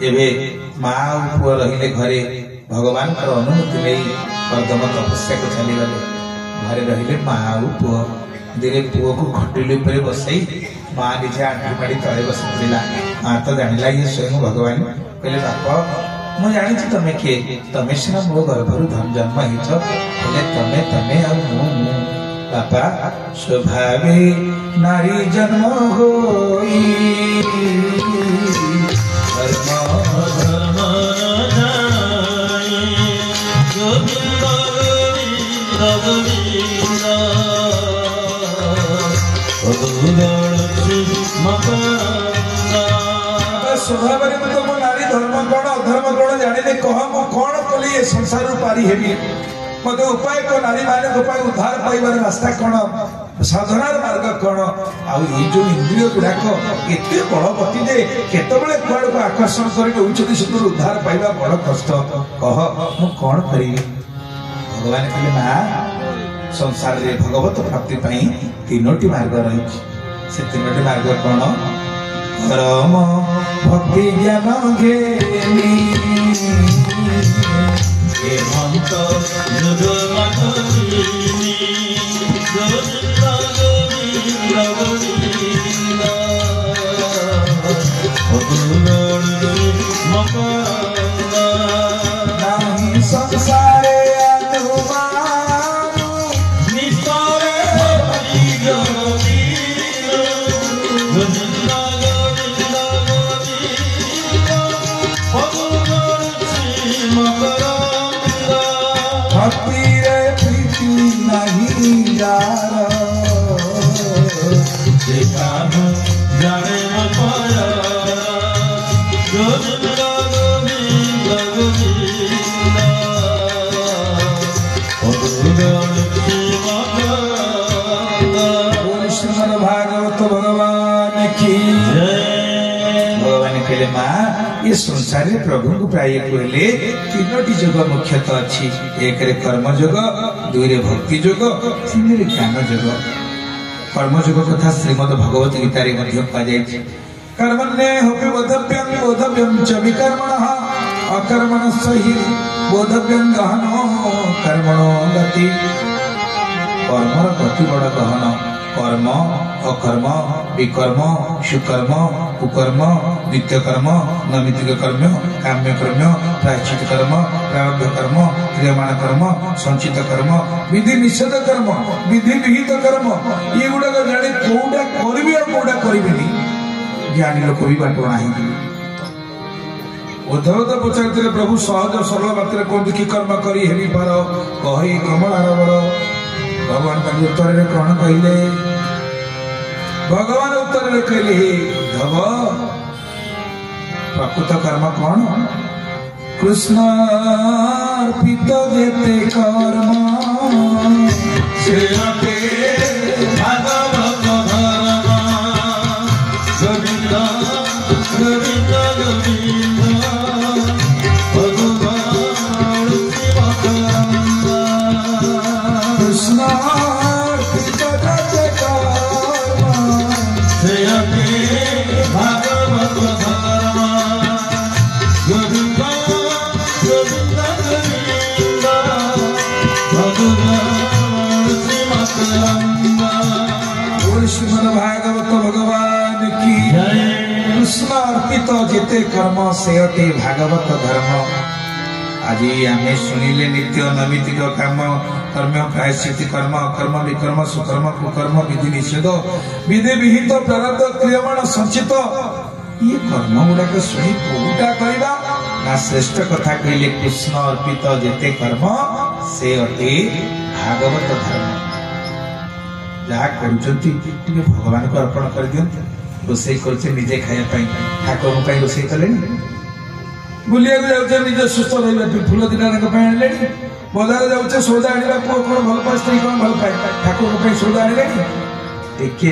Speaker 2: एबे माँ और पुआ रहिले घरे भगवान का अनुमति नहीं कर्दम तपस्या को चली गले। घरे रहिले माँ और पुआ दिने पुओ को खटिली पर बसई माँ निजे आंटी माड़ी तले बसला। माँ तो जानिला ये स्वयं भगवान कहले बाप मु जानी तमें किए तमें सीना मो गर्भर धन जन्म होइछ तमें तमें आ बापा स्वभावे नारी जन्म होई धर्म
Speaker 3: धर्म जाई गोविंद गोविंद गोविंद
Speaker 2: स्वभाव तो मो नारी धर्म कौन अधर्म कौन जाने कह मु कौन कली ए संसार पारी हेबी मत उपाय को नारी मान उपाय उद्धार पाइबार रास्ता कौन साधनार मार्ग कौन आउ ये जो इंद्रिय गुड़ाक एत बलवती जे केतबेले कुआड़ को आकर्षण कर उद्धार पाइबा बड़ कष्ट कह मु कौन करी। भगवान कहले माँ संसार रे भगवत प्राप्ति पाई 3टी मार्ग रही से 3टी मार्ग कौन परम भक्ति ज्ञान घेनी
Speaker 3: हेमंत जुगमतनी गोविंद गोविंद गोविंद गोविंद मकरंद
Speaker 2: नाही संसारे अनुमानु
Speaker 3: निस्तारे हरि गोविंद गोविंद गोविंद गोविंद मकरंद
Speaker 2: भक्ति रे प्रीति नहीं यार
Speaker 3: जेकानु जाने न पाया गोविंद गोविंद गोविंद
Speaker 2: बोल श्रीमद् भागवत भगवान की भगवान कहले माँ ये संसार प्रभु को प्राय कहले 3टी जोग मुख्यतः अच्छी 1 रे कर्म जोग 2 रे भक्ति जोग 3 रे ज्ञान जोग। कर्मयोग कथा श्रीमद भगवत गीता रे मध्य कहाଯାଇଛି कर्मण्ये होपि बोधव्यं बोधव्यं च विकर्मणः अकर्मणस्य हि बोधव्यं गहनो कर्मणो गति कर्मर गति बड़ गहन कर्म अकर्म विकर्म सुकर्म कुकर्म नित्य कर्म नैमित्तिक कर्म काम्य कर्म प्रायश्चित कर्म प्रारब्ध कर्म क्रियमाण कर्म संचित कर्म विधि निषेध कर्म विधि विहित कर्म ये गुड़ा जाने कौटा करी और कौटा करी ज्ञानी लोक भी बाटना उद्धव तो पचार प्रभु सहज सरल बात कहते कि कर्म करी हेबी पार कही कमलार बर भगवान उत्तर में कौन कहले भगवान उत्तर में कहले हे उद्धव प्रकृत कर्म कौन कृष्ण अर्पित जेते कर्म
Speaker 3: से अटे भागवत धर्म गोविंद गोविंद गोविंद भगवान शिवकरंद
Speaker 2: कृष्ण अर्पित जेते कर्म
Speaker 3: से अटे भागवत धर्म गोविंद गोविंद गोविंद भगवान शिवकरंद
Speaker 2: बोल श्रीमद् भागवत भगवान की
Speaker 3: जय
Speaker 2: कृष्ण अर्पित जेते कर्म से अटे भागवत धर्म आज आम शुणिले नित्य नैमित्तिक कर्म कर्म प्रायश्चित कर्म कर्म विकर्म सुकर्म कुकर्म विधि निषेध विधि विहित प्रारब्ध क्रियमाण संचित ये कर्म गुड़ाक शुणी कोटा करवा ना श्रेष्ठ कथा कहले कृष्ण अर्पित जेते कर्म से अटे भागवत धर्म जहाँ करुँचे भगवान को अर्पण कर दियंतु रोषे करछे निजे खाया ठाकुर रोषे कले बुलिया जाऊे निजे सुस्थ रहा फूल दिना आने बजार जाऊे सौदा आने पुओ कौन भल पाए स्त्री कौन भल पाए ठाकुर सौदा आने टिके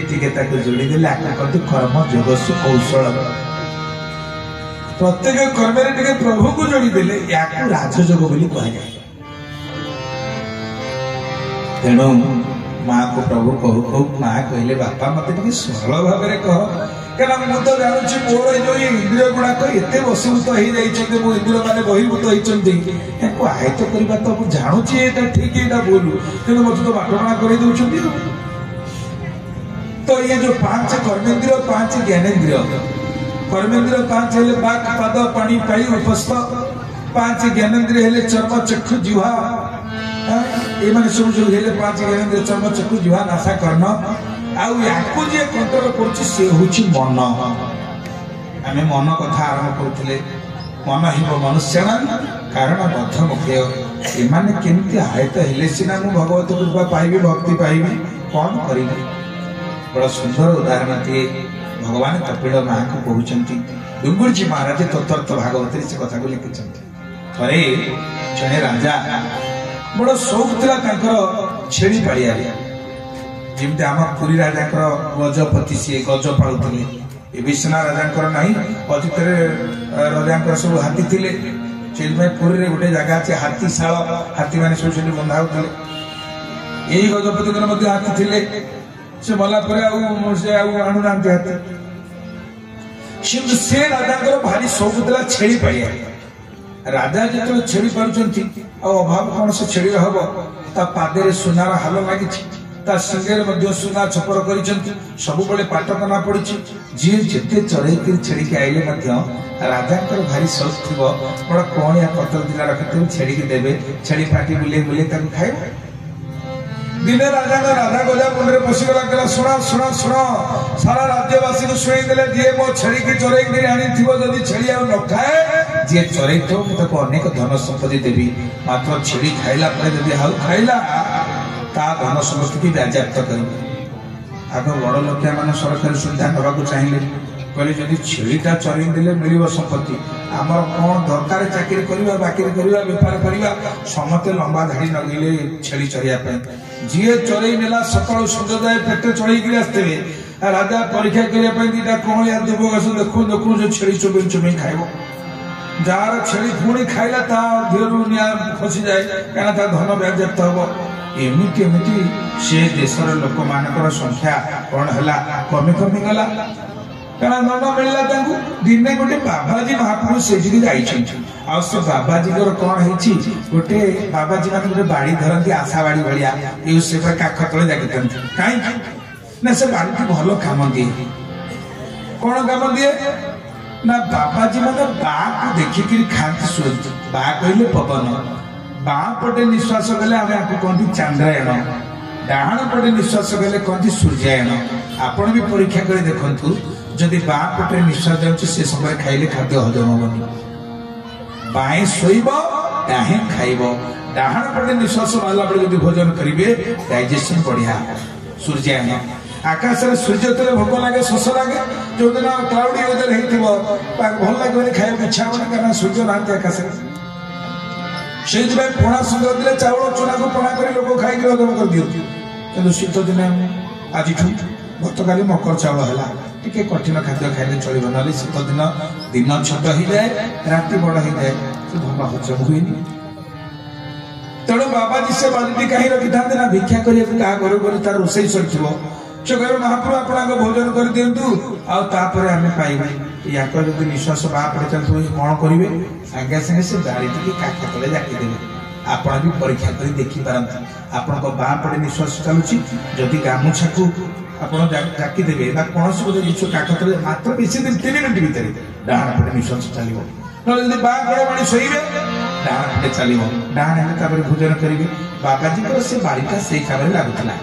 Speaker 2: जोड़ीदे आगे कर्म जोगसु कौशल प्रत्येक कर्म टे प्रभु को जोड़ीदे या राजयोग बोली कहुए तेणु माँ को प्रभु कहू कहू माँ कहले बापा मत सरल भाव में कह क्या मुझे तो जानूँ मोर जो इंद्रिय गुड़ाक एत बसीभूत हो जाती मो इंद्रिय मैंने बहिर्भूत होती आयत्त करवा तो मुझे जानूँ यहाँ ठीक यहाँ भूल तेणु मत तो बाटबणा कर तो ये जो 5 कर्मेन्द्रिय 5 ज्ञानेन्द्रिय कर्मेन्द्रिय 5 हेले बाक पाद पानी पाई उपस्थ 5 ज्ञानेन्द्रिय हेले चर्म चक्षु जिह्वा ये माने सब जो हेले 5 ज्ञानेन्द्रिय चर्म चक्षु जिह्वा नासा कर्ण आउ याकू जे कंट्रोल करछि से होछि मन आमे मन कथा आरंभ करथिले मन हिब मनुष्य कारण बद्ध मुख्य एमाने केमति आयत हेले सिना मु भगवत कृपा पाइबी भक्ति पाइबी कौन करिबी बड़ा सुंदर उदाहरण दिए भगवान कपिल माँ को कहते डुंगुर जी महाराज तत्वर्थ भागवत से कथा को लिखिं थे जड़े राजा बड़ शौक था छेड़ी पाड़िया जमी आम पुरी राजा गजपति सी गज पालुले ए सिना राजा ना अतीत राजा सब हाथी थे पुरी में गोटे जगह अच्छे हाथीशाल हाथी मैंने सब बंधा होते यही गजपति हाथी थे से मला आणुना हाथी से राजा भारी शौक था छेड़ी पाड़िया राजा जो छेड़ी पार्टी अभाव कौन से छेड़ी हम पादे सुनार हाल लगी सिंगे सुना छपर कर सब पाट कना पड़ी जी जिते चढ़े छेड़ी आइले राजा भारी शौक थी बड़ा कौन या पतल दिला रखी छेड़ी देवे छेड़ी फाटी बुले बुले खाए दिने राजा राधा गजा मुंडे पशिगला कहला सुना सुना सुना सारा राज्यवासी को शुई देले जे मो छेड़ी की चोरई कर आनी थिबो जदी छेड़ी आ न खाए जे चोरई तो ताको अनेक धन संपत्ति देबी मात्र छेड़ी खाइला परे जदी हाउ खाइला ता धन संपत्ति की व्याजाप्त करबी आगो बड़ लोकिया माने सरकारी सुविधा नबा को चाहिए कहले जदी छेड़ीटा चोरई देले मिलिबो संपत्ति आमर कौन दरकार चाकरी करवा बाकी करवा बेपार करवा समते लंबा धाड़ी नगेले छेड़ी चरिया पे जी चोरई नेला सकाल सूर्योदय पेटे चढ़ी आसते राजा परीक्षा करने दीटा कौन या दुब गस देखु देखु जो छेड़ी चुबी चुबी खाइब जार छेड़ी पुणी खाइला ता धीरु निया खसी जाए क्या धन व्याजाप्त हम एमती एमती से देशर लोक मानकर संख्या कौन है कमी कमी गला कारण दंड मिलला दिने गोटे बाबाजी महाप्रभु से से बाबाजी कौन है गोटे बाबाजी मान गोटे बाड़ी धरती आशा बाड़ी भाया ये से काख तले जागी कहीं ना से बाड़ी भल काम दिए कौन काम दिए ना बाबाजी मैंने बा को देखिक खाती शुए बा कहले पवन बाँ पटे निश्वास गले आम आपको कहती चांद्रायण डाण पटे निश्वास गले कहती सूर्यायण आपण भी परीक्षा कर देखु जदि बाँ पटे निश्वास जाऊँ से समय खाइले खाद्य हजम हेनी बाएं शोब डाहे खाइब डाण पटे निश्वास मारला बेले जब भोजन करेंगे डाइजेशन बढ़िया सूर्यायण आकाश में सूर्य तले भोक लगे शोष लगे जो दिन क्लाउडी वेदर भल लगे खाया इच्छा होना क्या सूर्य ना आकाश से पणा संक्रांति चाउल चूना को पणा कर लोक खाई हजम कर दिखती कि शीत दिन आज गत काली मकर चाउल है टे कठिन खाद्य खाइले चलो ना शीत दिन दिन छोट हो जाए राति बड़ हो जाए भल हजम हुए तेणु बाबाजी से बाल्टी कहीं रखी था ना भिक्षा करा घर घर तार रोषे सर से घर महाप्रभु आपको भोजन कर दिंतु आम पाइबा या जब निश्वास बापड़े चलते कौन करेंगे सागे सागे से बाड़ी टी काख तले जाकीदेवे आप भी परीक्षा कर देखिपारती आपण बापड़े निश्वास चलुची जदि गामुछा को जाकीदेवे कौन गोटे जिन काख तले मात्र बेसी दिन 3 मिनट भितर डाण पटे निश्वास चलो ना बाँ गड़ बाड़ी शोबे डाण पटे चलो डाण है भोजन करेंगे बाबाजी से बाड़ीटा से काम लगुला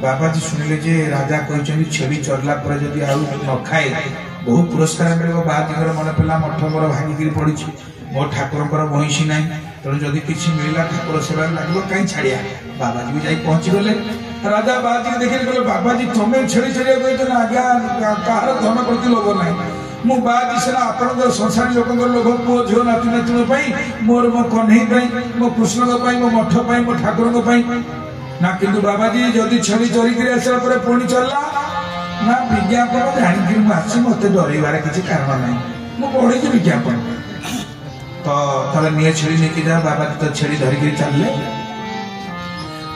Speaker 2: बाबाजी शुणिले जे राजा कहते छेली चरला पर जदि आउ न खाए बहु पुरस्कार मिल बाजी मन पड़ा मठ मोर भांगिकी पड़ी मो ठाकुर बहिशी ना तेणु जदि किसी मिलला ठाकुर सेवा लगे कहीं छाड़िया बाबाजी भी जाई पहुंची गले राजा बाबाजी देखिए कहले बाबाजी तुम्हें छेड़ी छेड़िया कहते आज्ञा कहार धन प्रति लोभ ना मु बाजी सीना आप संसारी लोक लोभ पुओ झील नाती नातुणी मोर मो कन्हई मो कृष्ण मो मठ मो ठाकुर ना किंतु बाबाजी जदि छेड़ी चोरी आसा पुणी चलला ना विज्ञापन जाणी मुझे मत डरइबार किसी कारण ना मुझे पढ़ी विज्ञापन तो ताले निये छेड़ी नहीं जा बाबाजी तो छेड़ी धरिक चलले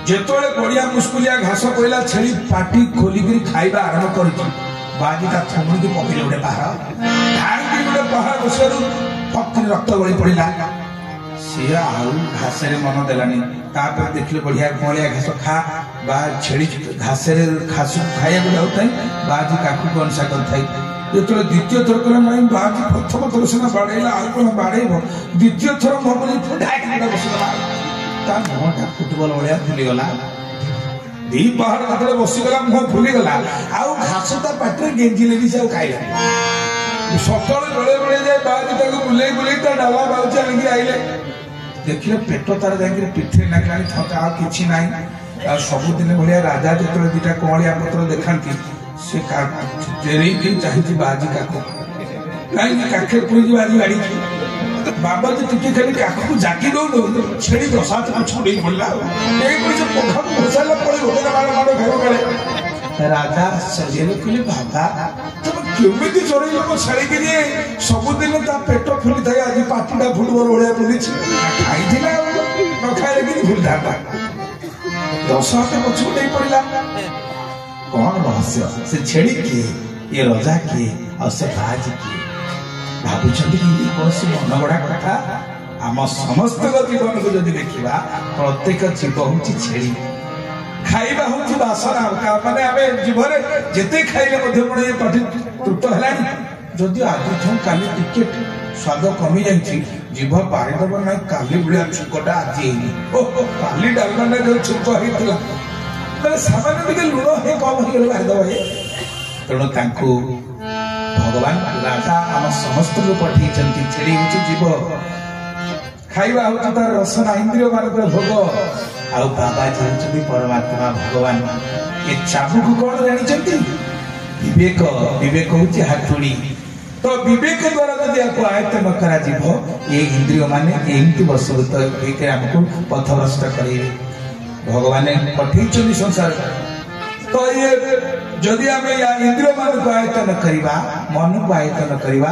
Speaker 2: जिते बढ़िया मुस्कुलिया घास पड़ा छेड़ी पाटी खोलिक खाइबा आरंभ कर बाजी का थमुड़ी की पकड़े गोटे पहाड़ गोटे पहाड़ बसू पक रक्त गली पड़ा सी आउ घास मन देलानी देखिए बढ़िया कौलिया घास खा बा छेड़ी घास घास खाया जाऊँ बाजी काकू अनुसा कर जो द्वितीय थर कह बाजी प्रथम थर सीना बाड़ेला आउ कौन बाड़ेब द्वितीय थर मुझे बसला मुहटा फुटबल भाया फुलीगला दी पहाड़ जो बसीगला मुह फुलीगला आउ घास पाटे गेंजिले भी से खाइला सका बेले बेले जाए बाजी बुले बुले डाला बाउची आनिक आइले देखिए पेट तार जाकर पिठे नागिला थका आ कि ना सबुदिन भाया राजा जो दीटा कौलिया पत्र देखा से चाहिए बाजी काक कहीं काखे पुरी बाजी गाड़ी बाबा जी टिके खाली काख को जाकी दो छेड़ी दशा छुड़ी पड़ा पखा को घोषाला पड़े राजा सजेल कहले बाबा तुम केमी चोरल मो छाड़ी सबुदिन पेट फुली था आज पार्टीटा फुटबल भाया बुली खाई न खाइले कि भूल था 10 हाथ पछू नहीं पड़ा कौन रहस्य से छेड़ी किए ये रजा किए और से बाजी किए भावुंट कि कौन मन गड़ा कथा आम समस्त जीवन को जब देखा प्रत्येक जीव हूँ छेड़ी खाइबा हूँ बासना माने आम जीवन जिते खाइले पार्टी तृप्त है जदि आज काली टिके स्वाद कमी जाइए जीव पारिदब ना काली भाया छुकटा आज काली डालमा जो छुक होता सामान्य टे लुण है कम हो पारिदब तेणु भगवान राजा आम समस्त को पठे छेड़ी हूँ जीव खाइबा हूँ तार रसना इंद्रिय मान भोग आउ बाबाजी हूँ परमात्मा भगवान ये चाबुक कौन जानी विवेक विवेक हूँ हाथुड़ी तो विवेक द्वारा जब आपको आयत्त न कर ये इंद्रिय मान एमती वशभूत होकर आमको पथभ्रष्ट करेंगे भगवान पठे संसार तो ये जदि आम इंद्रिय मान को आयत्त न करवा मन को आयत्त न करवा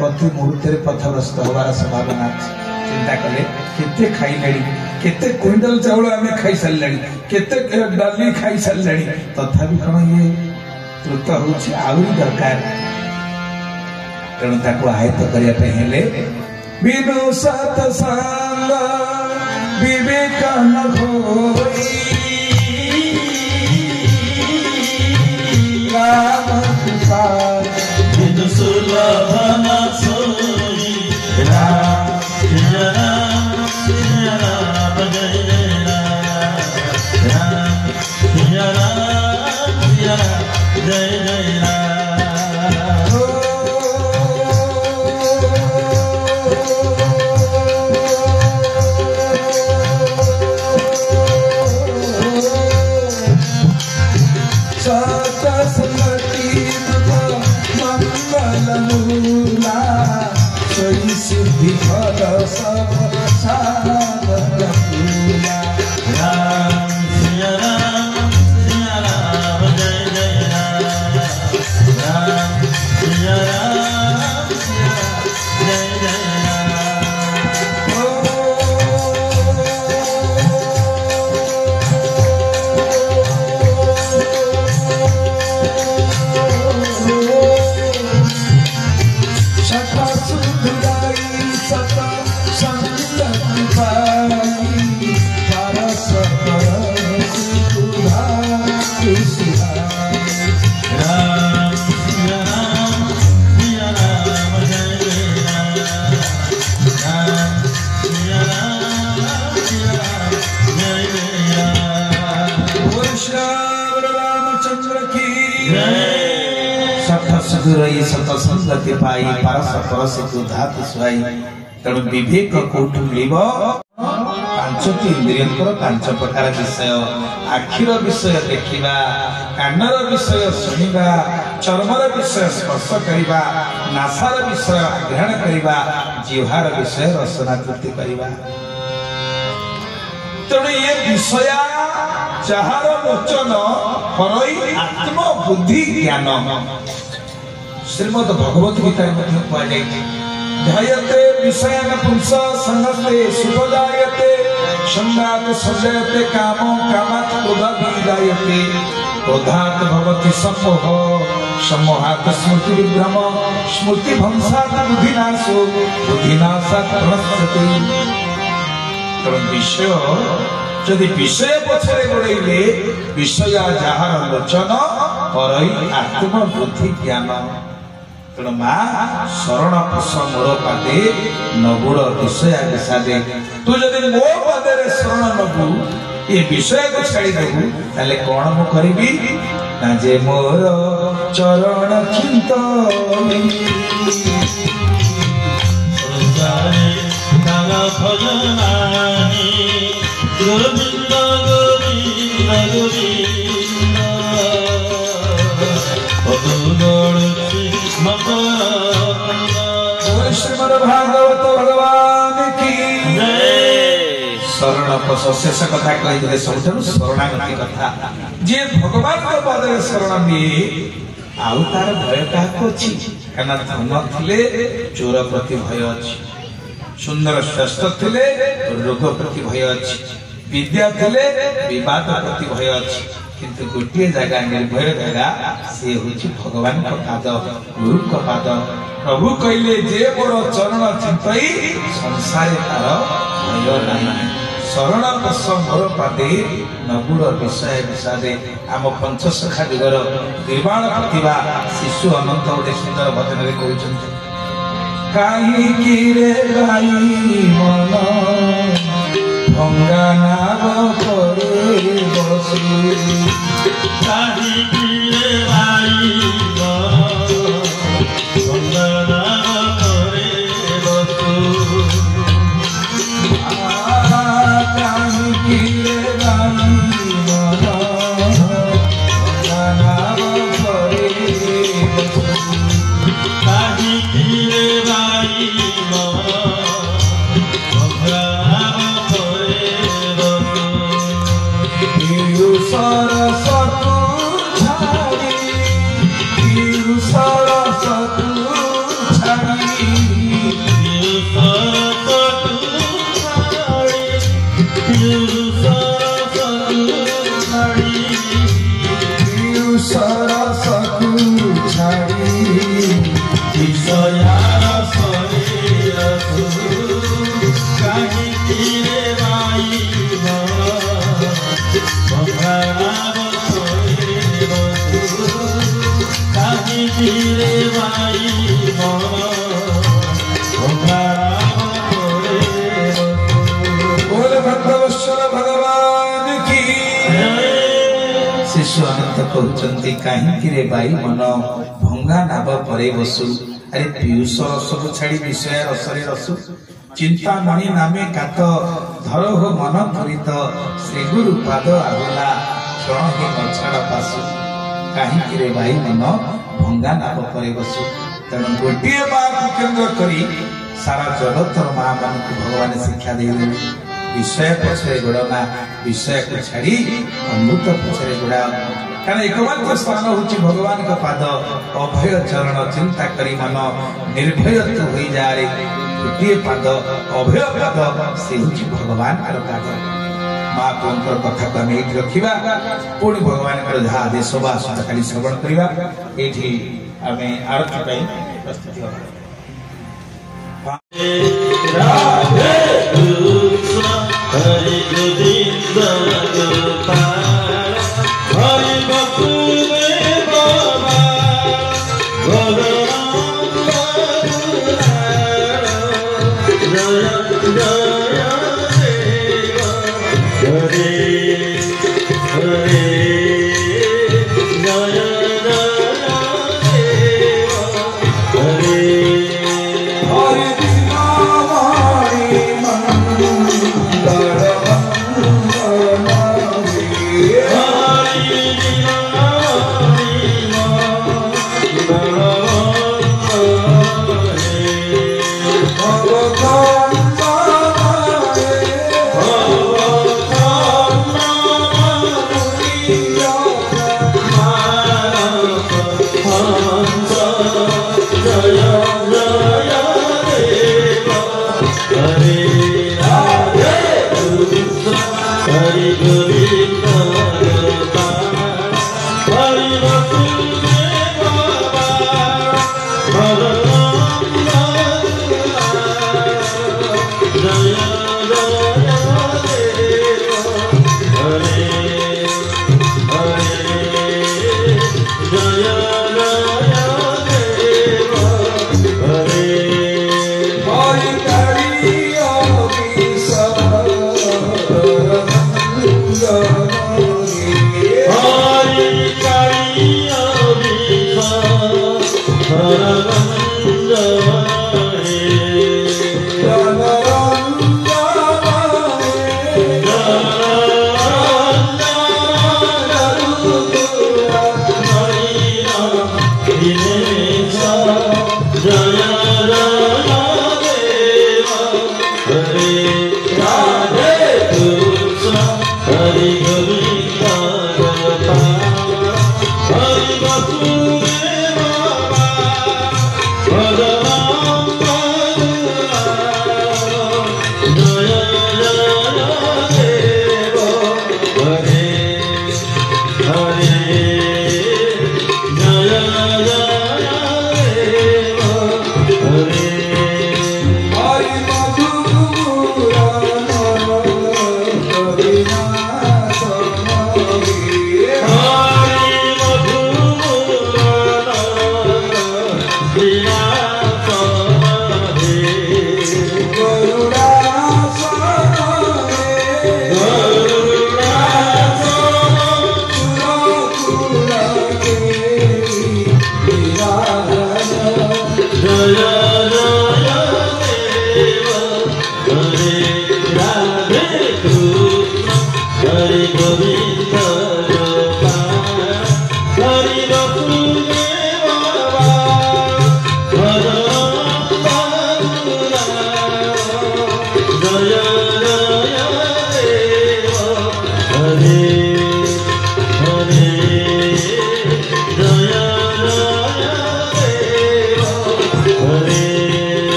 Speaker 2: प्रति मुहूर्त पथभ्रष्ट होवार संभावना चिंता कले केते खाइले केते क्विंटल चाउल आमे खाई सारलानी केते डाली खाई सारलानी तथापि कोन ये तृत होछि आउरी दरकार तेणु ताको आयत्त करिया पे हेले बिनु सत संग विवेक न होई राम कृपा
Speaker 3: बिनु सुलभन सोई राम जय राम जय राम जय राम जय राम जय जय राम
Speaker 2: सिद्धि फल सब साधन पूरा
Speaker 3: राम जय राम जय राम जय जय राम जय राम जय जय
Speaker 2: सत संगति पाई परस परस धातु सुहाई तेणु विवेक कोठु मिलिब पांचटी इंद्रियंकर पांच प्रकार विषय आखिर विषय देखिबा कानर विषय सुनिबा चर्मर विषय स्पर्श करिबा नासार विषय ग्रहण करिबा जिह्वार विषय रसना कृति करिबा तेणु ये विषय जहार लोचन हरई आत्म बुद्धि ज्ञान श्रीमद भगवत गीता में कहा ध्यायते विषयान पुंस संगते सुखदायते संगात सजयते कामो कामात् क्रोधात् विदायते क्रोधात् भवति सम्मोह सम्मोहात् स्मृति विभ्रम स्मृति भंसात् बुद्धिनाशो बुद्धिनाशात् प्रणश्यते तेणु विषय जदि विषय पछरे गोड़े विषय जहार लोचन परई आत्म बुद्धि ज्ञान तेणु माँ शरण पश मोर पादे नगुड़ विषय विषादे तू जदि मो पादे शरण नबू ये विषय को छाड़ी देबू ताले कौन मु करिबी ना जे मोर चरण चिंतनी
Speaker 3: संसारे नाना भजनानि गोविंद गोविंद गोविंद
Speaker 2: श्रीमद भागवत भगवान की शरण पश शेष कथा कही सब शरणागति कथा जे भगवान पदरे शरण निये आउ तार भय क्या धन थे चोर प्रति भय अच्छी सुंदर श्रेष्ठ थे रोग प्रति भय अच्छी विद्या थे विवाद प्रति भय अच्छी किंतु गोटे जगह निर्भय जगह से हूँ भगवान पाद गुरु पाद प्रभु कहले जे मोर चरण चिंतई संसार तार भय नहीं शरण पश मोर पादे नगुड़ विषय विषादे आम पंचसखा जुगर निर्माण प्रतिभा शिशु अनंत गोटे सुंदर भजन कहते कहीं रे भाई मन भंगा नाग करे बसु
Speaker 3: कहीं रे भाई भंगा नाग करे बसु
Speaker 2: कहीं रे भाई मन भंगा नाग करे बसु
Speaker 3: कहीं रे भाई
Speaker 2: शिशु अनंत कहते कहीं रे बाई मन भंगा नाव परे बसु। अरे पीयूष रस को छाड़ी विषय रसरे रसु। चिंतामणि नामे कात धर हो मन त्वरित श्री गुरु पाद आगला क्षण ही नछाड़ पासु। कहीं रे बाई मन भंगा नाव परे बसु। तेणु गोटे बात केन्द्र करी सारा जगतर माँ मान भगवान शिक्षा दे विषय पछरे गोड़ना विषय को छाड़ी अमृत पछरे गोड़ा। कारण एकमात्र स्थान होची भगवान का पाद अभय चरण चिंता करी मन निर्भय तू हो जाए। गोटे पाद अभय पाद से होची भगवान का पाद। माँ पुत्र कथा को आम ये रखा पुणी भगवान जहाँ आदेश बा आसंता श्रवण करवा। ये आम आरती प्रस्तुति
Speaker 3: राधे कृष्ण हरि गोविंद गोपाल हरि वसुदेव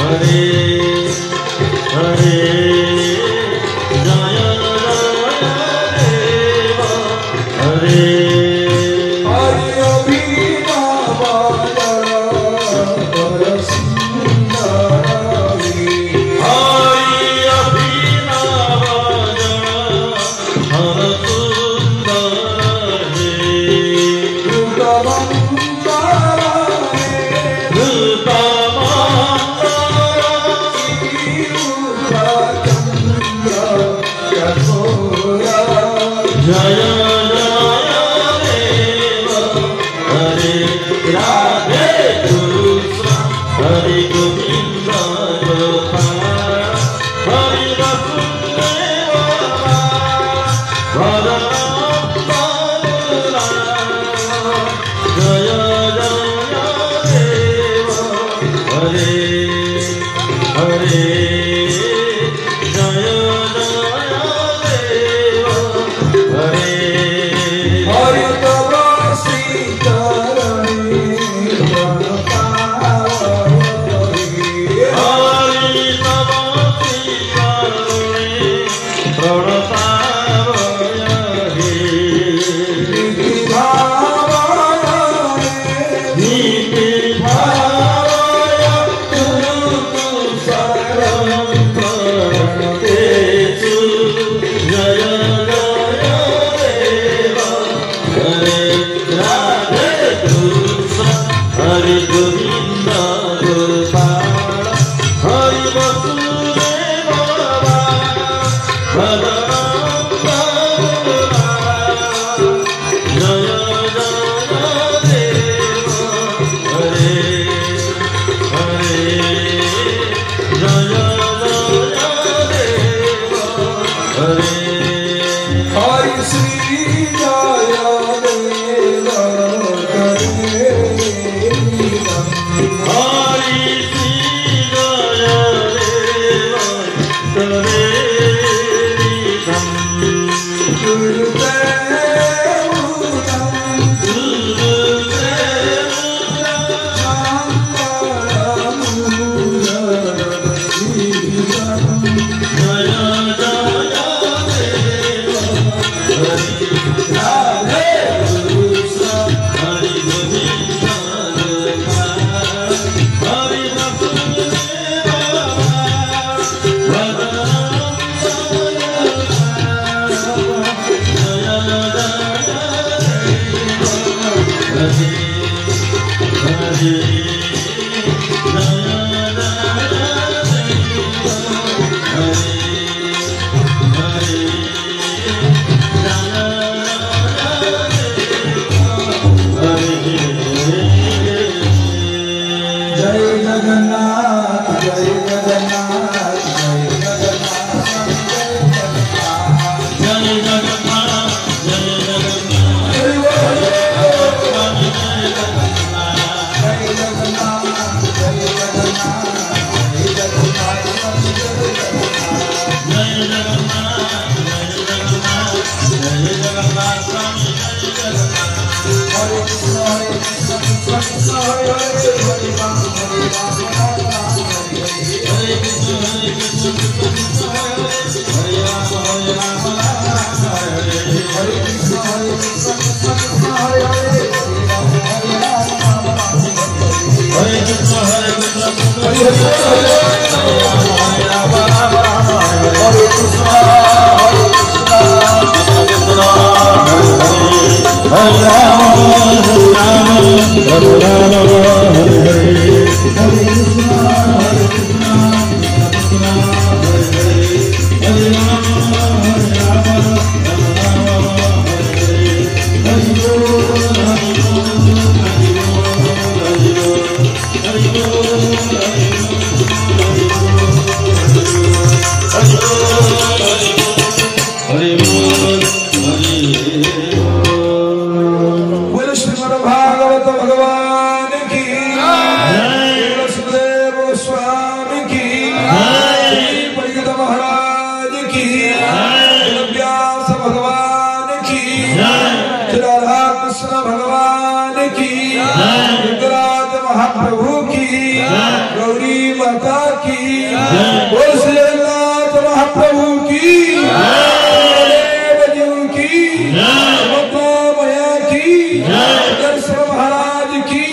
Speaker 3: हरे हरे जय देव हरे
Speaker 2: हरि अभिनव वर सुंदरी
Speaker 3: हरि अभिनव हर सुंदर हे जय देव हरे राधे कृष्ण हरे गोविंद गोपाल हरि वसुदेव जय देव हरे हरे जय देव हरे
Speaker 2: हरि तव श्री चरणे
Speaker 3: हरि तव श्रीचरणे प्रणतावय हे नीति भावय शरणं प्रणतेषु जय देव हरे राधे कृष्ण हरि गोविंद गोपाल हरि वसुदेव जय देव हरे हरे जय देव हरे
Speaker 2: हरि श्री जय देव
Speaker 3: हरि श्री जय देव करे
Speaker 2: जय जगन्नाथ जय जगन्नाथ जय जगन्नाथ
Speaker 3: जय जगन्नाथ जय जगन्नाथ
Speaker 2: जय
Speaker 3: जय
Speaker 2: बोलो श्रीमद् भागवत भगवान की गौरी माता की बोल श्री जगन्नाथ महाप्रभु की देवजू की मया की दर्शन महाराज की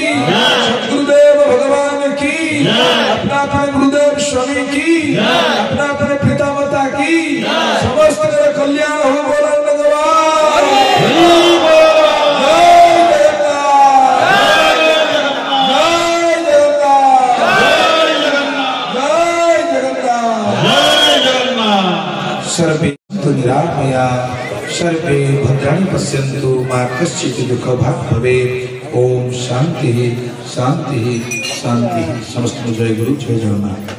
Speaker 2: सतगुरुदेव भगवान की अपना अपने गुरुदेव स्वामी की अपना अपने पिता माता की समस्त कल्याण हो बोला भगवान सर्वे निरामया सर्वे भद्राणि पश्यन्तु मा कश्चित् दुःखभाग् भवेत्। ओम शांति शांति शांति। समस्त जय गुरु जय जगन्नाथ।